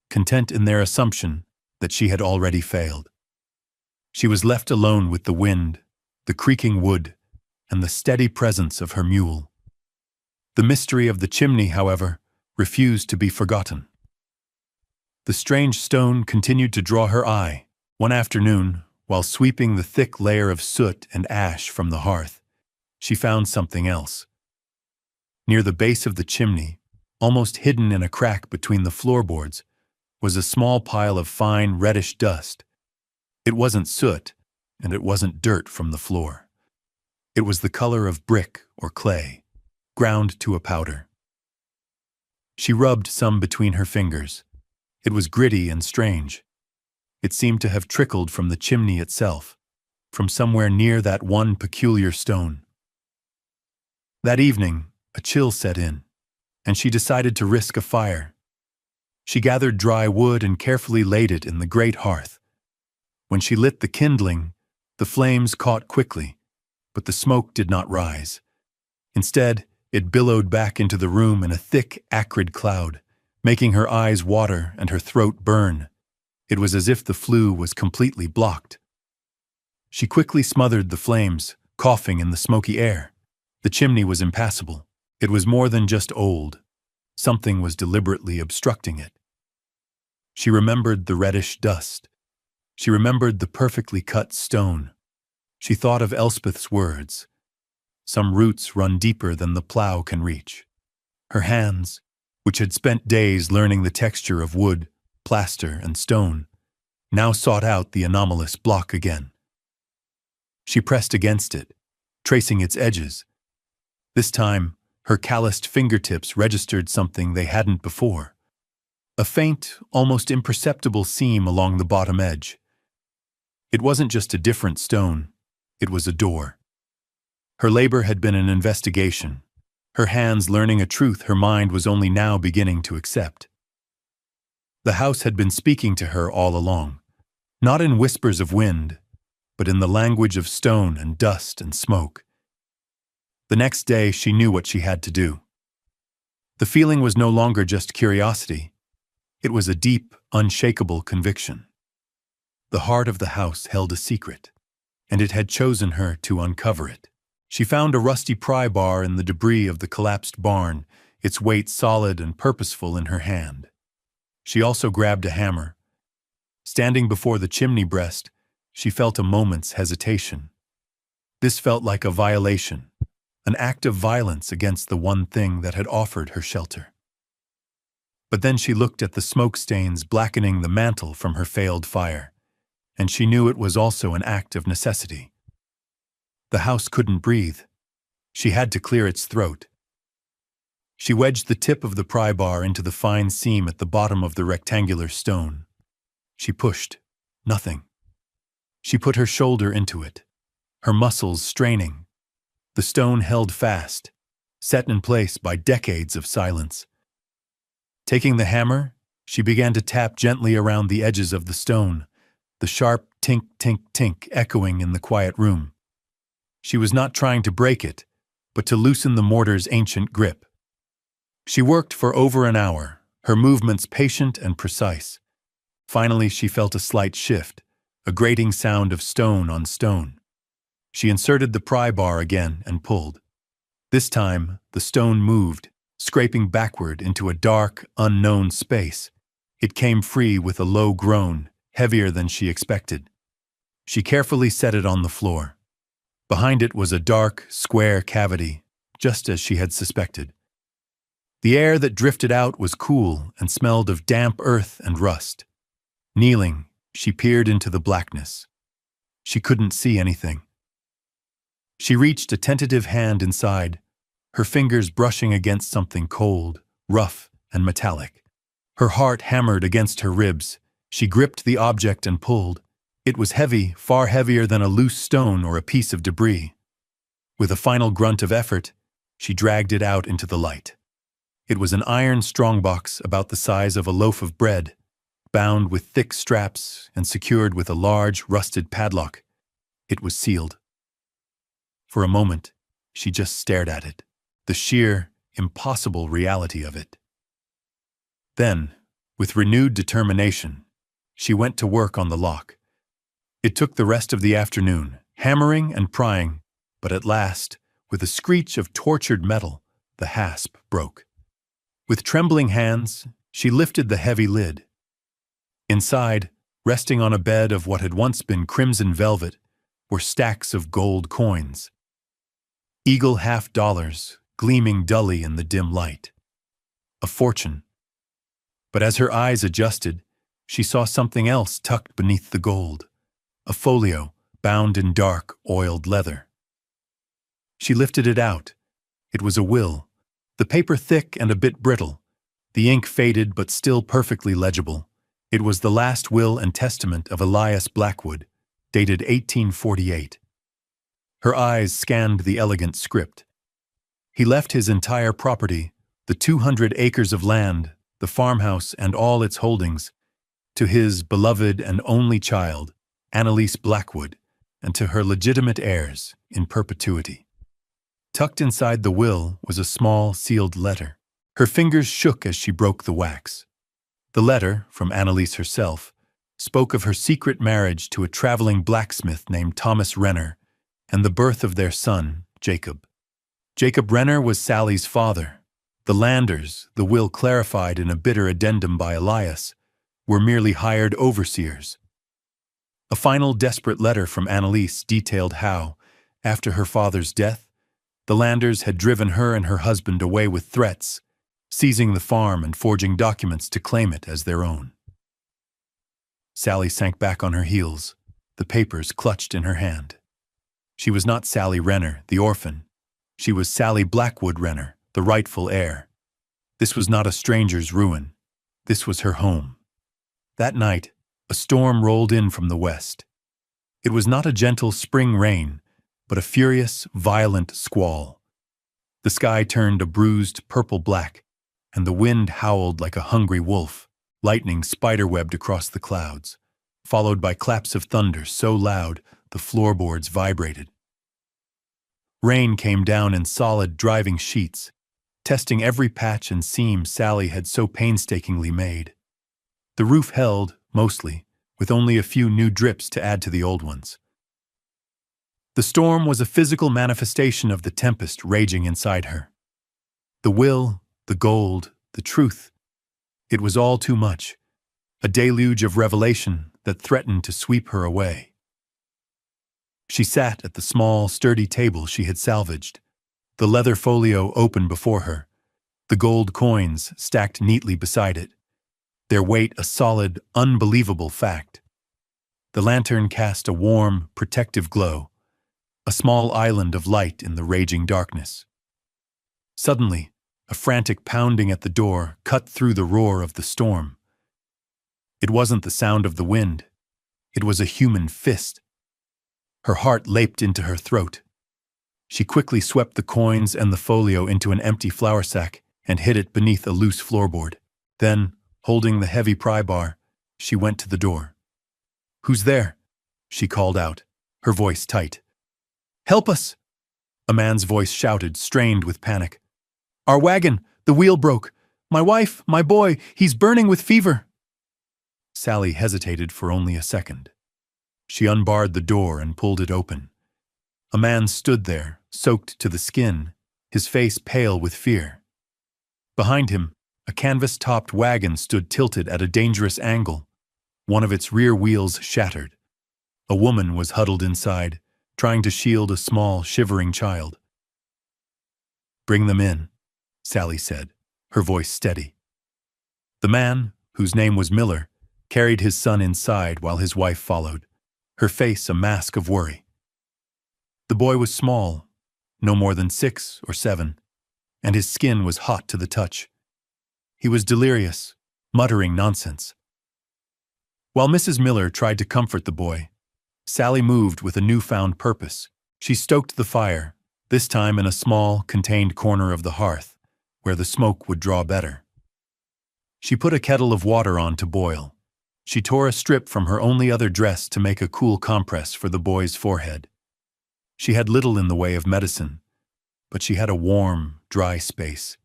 content in their assumption that she had already failed. She was left alone with the wind, the creaking wood, and the steady presence of her mule. The mystery of the chimney, however, refused to be forgotten. The strange stone continued to draw her eye. One afternoon, while sweeping the thick layer of soot and ash from the hearth, she found something else. Near the base of the chimney, almost hidden in a crack between the floorboards, was a small pile of fine, reddish dust. It wasn't soot, and it wasn't dirt from the floor. It was the color of brick or clay, ground to a powder. She rubbed some between her fingers. It was gritty and strange. It seemed to have trickled from the chimney itself, from somewhere near that one peculiar stone. That evening, a chill set in, and she decided to risk a fire. She gathered dry wood and carefully laid it in the great hearth. When she lit the kindling, the flames caught quickly, but the smoke did not rise. Instead, it billowed back into the room in a thick, acrid cloud, making her eyes water and her throat burn. It was as if the flue was completely blocked. She quickly smothered the flames, coughing in the smoky air. The chimney was impassable. It was more than just old. Something was deliberately obstructing it. She remembered the reddish dust. She remembered the perfectly cut stone. She thought of Elspeth's words. Some roots run deeper than the plow can reach. Her hands, which had spent days learning the texture of wood, plaster, and stone, now sought out the anomalous block again. She pressed against it, tracing its edges. This time, her calloused fingertips registered something they hadn't before. A faint, almost imperceptible seam along the bottom edge. It wasn't just a different stone, it was a door. Her labor had been an investigation, her hands learning a truth her mind was only now beginning to accept. The house had been speaking to her all along, not in whispers of wind, but in the language of stone and dust and smoke. The next day she knew what she had to do. The feeling was no longer just curiosity. It was a deep, unshakable conviction. The heart of the house held a secret, and it had chosen her to uncover it. She found a rusty pry bar in the debris of the collapsed barn, its weight solid and purposeful in her hand. She also grabbed a hammer. Standing before the chimney breast, she felt a moment's hesitation. This felt like a violation, an act of violence against the one thing that had offered her shelter. But then she looked at the smoke stains blackening the mantle from her failed fire, and she knew it was also an act of necessity. The house couldn't breathe. She had to clear its throat. She wedged the tip of the pry bar into the fine seam at the bottom of the rectangular stone. She pushed. Nothing. She put her shoulder into it, her muscles straining. The stone held fast, set in place by decades of silence. Taking the hammer, she began to tap gently around the edges of the stone, the sharp tink, tink, tink echoing in the quiet room. She was not trying to break it, but to loosen the mortar's ancient grip. She worked for over an hour, her movements patient and precise. Finally, she felt a slight shift, a grating sound of stone on stone. She inserted the pry bar again and pulled. This time, the stone moved, scraping backward into a dark, unknown space. It came free with a low groan, heavier than she expected. She carefully set it on the floor. Behind it was a dark, square cavity, just as she had suspected. The air that drifted out was cool and smelled of damp earth and rust. Kneeling, she peered into the blackness. She couldn't see anything. She reached a tentative hand inside, her fingers brushing against something cold, rough, and metallic. Her heart hammered against her ribs. She gripped the object and pulled. It was heavy, far heavier than a loose stone or a piece of debris. With a final grunt of effort, she dragged it out into the light. It was an iron strongbox about the size of a loaf of bread, bound with thick straps and secured with a large, rusted padlock. It was sealed. For a moment, she just stared at it, the sheer, impossible reality of it. Then, with renewed determination, she went to work on the lock. It took the rest of the afternoon, hammering and prying, but at last, with a screech of tortured metal, the hasp broke. With trembling hands, she lifted the heavy lid. Inside, resting on a bed of what had once been crimson velvet, were stacks of gold coins. Eagle $50 gleaming dully in the dim light. A fortune. But as her eyes adjusted, she saw something else tucked beneath the gold. A folio bound in dark, oiled leather. She lifted it out. It was a will, the paper thick and a bit brittle, the ink faded but still perfectly legible. It was the last will and testament of Elias Blackwood, dated 1848. Her eyes scanned the elegant script. He left his entire property, the 200 acres of land, the farmhouse and all its holdings, to his beloved and only child, Annalise Blackwood, and to her legitimate heirs in perpetuity. Tucked inside the will was a small, sealed letter. Her fingers shook as she broke the wax. The letter, from Annalise herself, spoke of her secret marriage to a traveling blacksmith named Thomas Renner and the birth of their son, Jacob. Jacob Renner was Sally's father. The Landers, the will clarified in a bitter addendum by Elias, were merely hired overseers. A final desperate letter from Annalise detailed how, after her father's death, the Landers had driven her and her husband away with threats, seizing the farm and forging documents to claim it as their own. Sally sank back on her heels, the papers clutched in her hand. She was not Sally Renner, the orphan. She was Sally Blackwood Renner, the rightful heir. This was not a stranger's ruin. This was her home. That night, a storm rolled in from the west. It was not a gentle spring rain, but a furious, violent squall. The sky turned a bruised purple-black, and the wind howled like a hungry wolf, lightning spiderwebbed across the clouds, followed by claps of thunder so loud the floorboards vibrated. Rain came down in solid, driving sheets, testing every patch and seam Sally had so painstakingly made. The roof held, mostly, with only a few new drips to add to the old ones. The storm was a physical manifestation of the tempest raging inside her. The will, the gold, the truth. It was all too much, a deluge of revelation that threatened to sweep her away. She sat at the small, sturdy table she had salvaged, the leather folio open before her, the gold coins stacked neatly beside it, their weight a solid, unbelievable fact. The lantern cast a warm, protective glow, a small island of light in the raging darkness. Suddenly, a frantic pounding at the door cut through the roar of the storm. It wasn't the sound of the wind. It was a human fist. Her heart leaped into her throat. She quickly swept the coins and the folio into an empty flour sack and hid it beneath a loose floorboard. Then, holding the heavy pry bar, she went to the door. "Who's there?" she called out, her voice tight. "Help us!" A man's voice shouted, strained with panic. "Our wagon! The wheel broke. My wife, my boy, he's burning with fever." Sally hesitated for only a second. She unbarred the door and pulled it open. A man stood there, soaked to the skin, his face pale with fear. Behind him, a canvas-topped wagon stood tilted at a dangerous angle. One of its rear wheels shattered. A woman was huddled inside, trying to shield a small, shivering child. "Bring them in," Sally said, her voice steady. The man, whose name was Miller, carried his son inside while his wife followed, her face a mask of worry. The boy was small, no more than 6 or 7, and his skin was hot to the touch. He was delirious, muttering nonsense. While Mrs. Miller tried to comfort the boy, Sally moved with a newfound purpose. She stoked the fire, this time in a small, contained corner of the hearth, where the smoke would draw better. She put a kettle of water on to boil. She tore a strip from her only other dress to make a cool compress for the boy's forehead. She had little in the way of medicine, but she had a warm, dry space.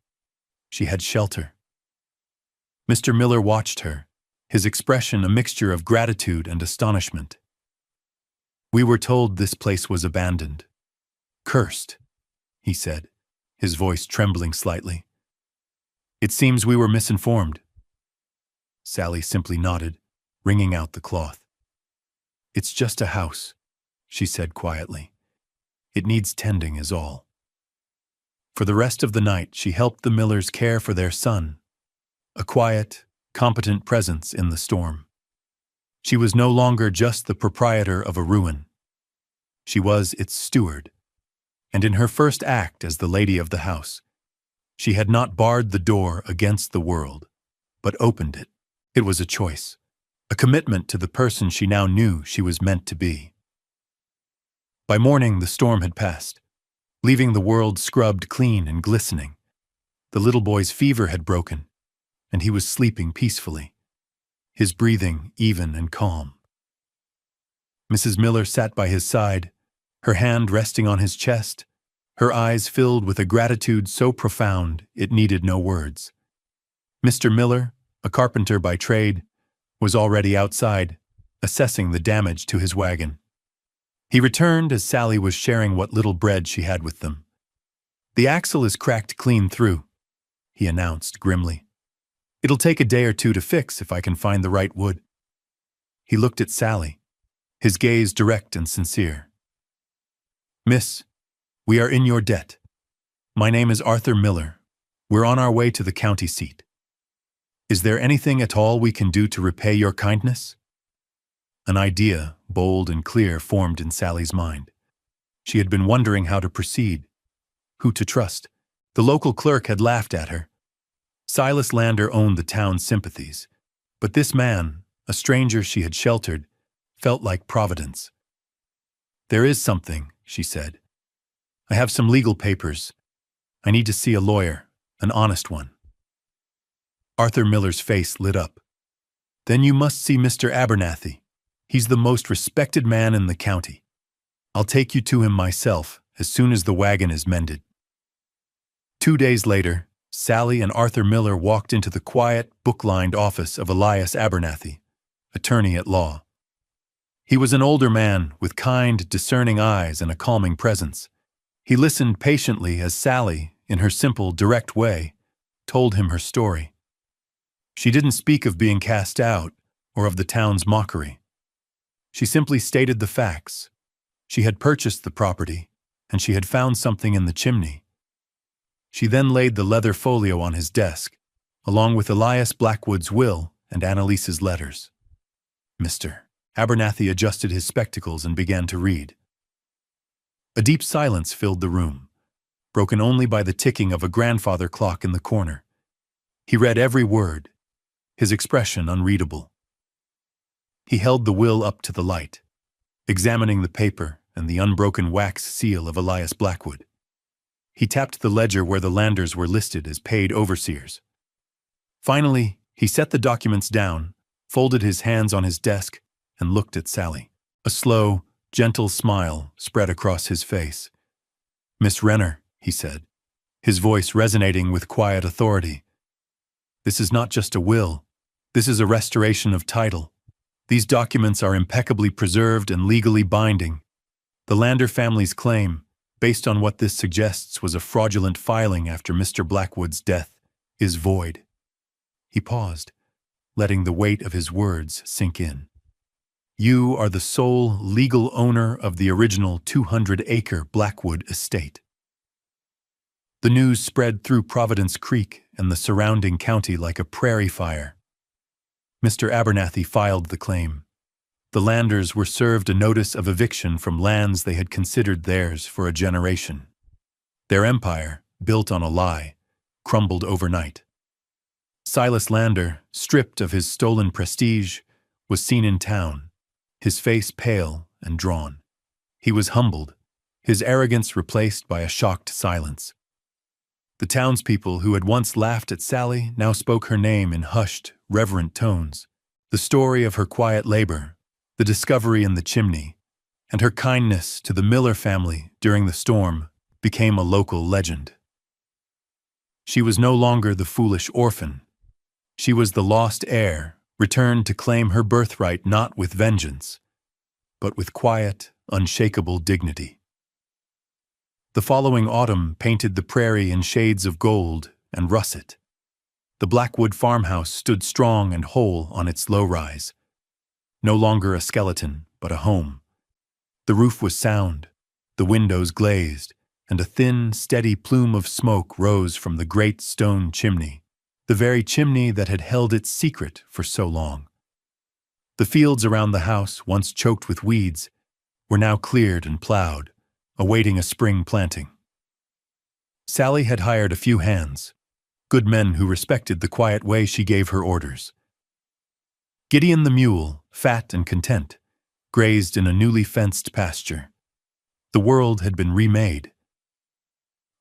She had shelter. Mr. Miller watched her, his expression a mixture of gratitude and astonishment. "We were told this place was abandoned. Cursed," he said, his voice trembling slightly. "It seems we were misinformed." Sally simply nodded, wringing out the cloth. "It's just a house," she said quietly. "It needs tending is all." For the rest of the night, she helped the Millers care for their son, a quiet, competent presence in the storm. She was no longer just the proprietor of a ruin. She was its steward. And in her first act as the lady of the house, she had not barred the door against the world, but opened it. It was a choice, a commitment to the person she now knew she was meant to be. By morning, the storm had passed, leaving the world scrubbed clean and glistening. The little boy's fever had broken, and he was sleeping peacefully, his breathing even and calm. Mrs. Miller sat by his side, her hand resting on his chest, her eyes filled with a gratitude so profound it needed no words. Mr. Miller, a carpenter by trade, was already outside, assessing the damage to his wagon. He returned as Sally was sharing what little bread she had with them. "The axle is cracked clean through," he announced grimly. "It'll take a day or two to fix if I can find the right wood." He looked at Sally, his gaze direct and sincere. "Miss, we are in your debt. My name is Arthur Miller. We're on our way to the county seat. Is there anything at all we can do to repay your kindness?" An idea, bold and clear, formed in Sally's mind. She had been wondering how to proceed, who to trust. The local clerk had laughed at her. Silas Lander owned the town's sympathies, but this man, a stranger she had sheltered, felt like Providence. "There is something," she said. "I have some legal papers. I need to see a lawyer, an honest one." Arthur Miller's face lit up. "Then you must see Mr. Abernathy. He's the most respected man in the county. I'll take you to him myself as soon as the wagon is mended." 2 days later, Sally and Arthur Miller walked into the quiet, book-lined office of Elias Abernathy, attorney at law. He was an older man with kind, discerning eyes and a calming presence. He listened patiently as Sally, in her simple, direct way, told him her story. She didn't speak of being cast out or of the town's mockery. She simply stated the facts. She had purchased the property, and she had found something in the chimney. She then laid the leather folio on his desk, along with Elias Blackwood's will and Annalise's letters. Mr. Abernathy adjusted his spectacles and began to read. A deep silence filled the room, broken only by the ticking of a grandfather clock in the corner. He read every word, his expression unreadable. He held the will up to the light, examining the paper and the unbroken wax seal of Elias Blackwood. He tapped the ledger where the Landers were listed as paid overseers. Finally, he set the documents down, folded his hands on his desk, and looked at Sally. A slow, gentle smile spread across his face. "Miss Renner," he said, his voice resonating with quiet authority. "This is not just a will. This is a restoration of title. These documents are impeccably preserved and legally binding. The Lander family's claim, based on what this suggests was a fraudulent filing after Mr. Blackwood's death, is void." He paused, letting the weight of his words sink in. "You are the sole legal owner of the original 200-acre Blackwood estate." The news spread through Providence Creek and the surrounding county like a prairie fire. Mr. Abernathy filed the claim. The Landers were served a notice of eviction from lands they had considered theirs for a generation. Their empire, built on a lie, crumbled overnight. Silas Lander, stripped of his stolen prestige, was seen in town, his face pale and drawn. He was humbled, his arrogance replaced by a shocked silence. The townspeople who had once laughed at Sally now spoke her name in hushed, reverent tones. The story of her quiet labor, the discovery in the chimney, and her kindness to the Miller family during the storm became a local legend. She was no longer the foolish orphan. She was the lost heir, returned to claim her birthright not with vengeance, but with quiet, unshakable dignity. The following autumn painted the prairie in shades of gold and russet. The Blackwood farmhouse stood strong and whole on its low rise. No longer a skeleton, but a home. The roof was sound, the windows glazed, and a thin, steady plume of smoke rose from the great stone chimney, the very chimney that had held its secret for so long. The fields around the house, once choked with weeds, were now cleared and plowed, awaiting a spring planting. Sally had hired a few hands, good men who respected the quiet way she gave her orders. Gideon the mule, fat and content, grazed in a newly fenced pasture. The world had been remade.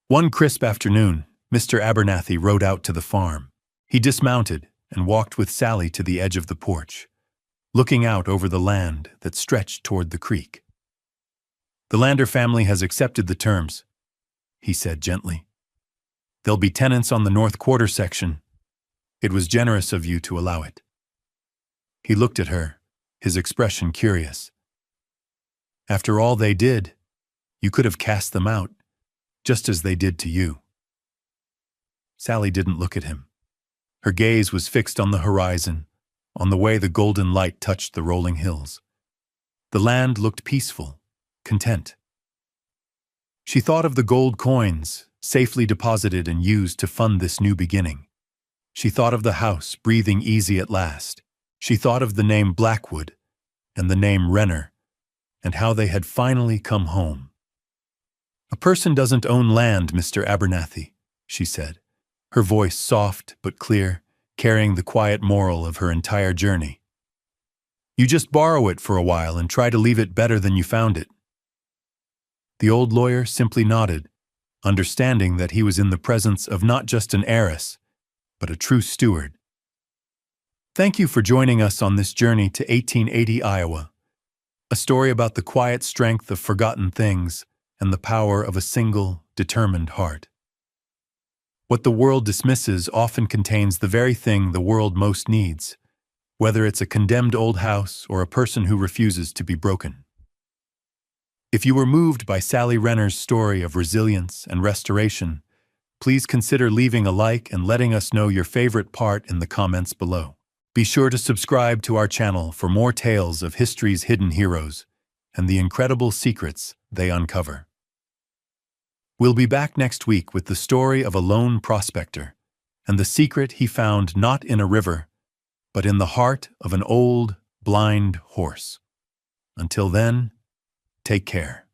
One crisp afternoon, Mr. Abernathy rode out to the farm. He dismounted and walked with Sally to the edge of the porch, looking out over the land that stretched toward the creek. "The Lander family has accepted the terms," he said gently. "There'll be tenants on the north quarter section. It was generous of you to allow it." He looked at her, his expression curious. "After all they did, you could have cast them out, just as they did to you." Sally didn't look at him. Her gaze was fixed on the horizon, on the way the golden light touched the rolling hills. The land looked peaceful, content. She thought of the gold coins, safely deposited and used to fund this new beginning. She thought of the house, breathing easy at last. She thought of the name Blackwood and the name Renner, and how they had finally come home. "A person doesn't own land, Mr. Abernathy," she said, her voice soft but clear, carrying the quiet moral of her entire journey. "You just borrow it for a while and try to leave it better than you found it." The old lawyer simply nodded, understanding that he was in the presence of not just an heiress, but a true steward. Thank you for joining us on this journey to 1880 Iowa, a story about the quiet strength of forgotten things and the power of a single, determined heart. What the world dismisses often contains the very thing the world most needs, whether it's a condemned old house or a person who refuses to be broken. If you were moved by Sally Renner's story of resilience and restoration, please consider leaving a like and letting us know your favorite part in the comments below. Be sure to subscribe to our channel for more tales of history's hidden heroes and the incredible secrets they uncover. We'll be back next week with the story of a lone prospector and the secret he found not in a river, but in the heart of an old, blind horse. Until then, take care.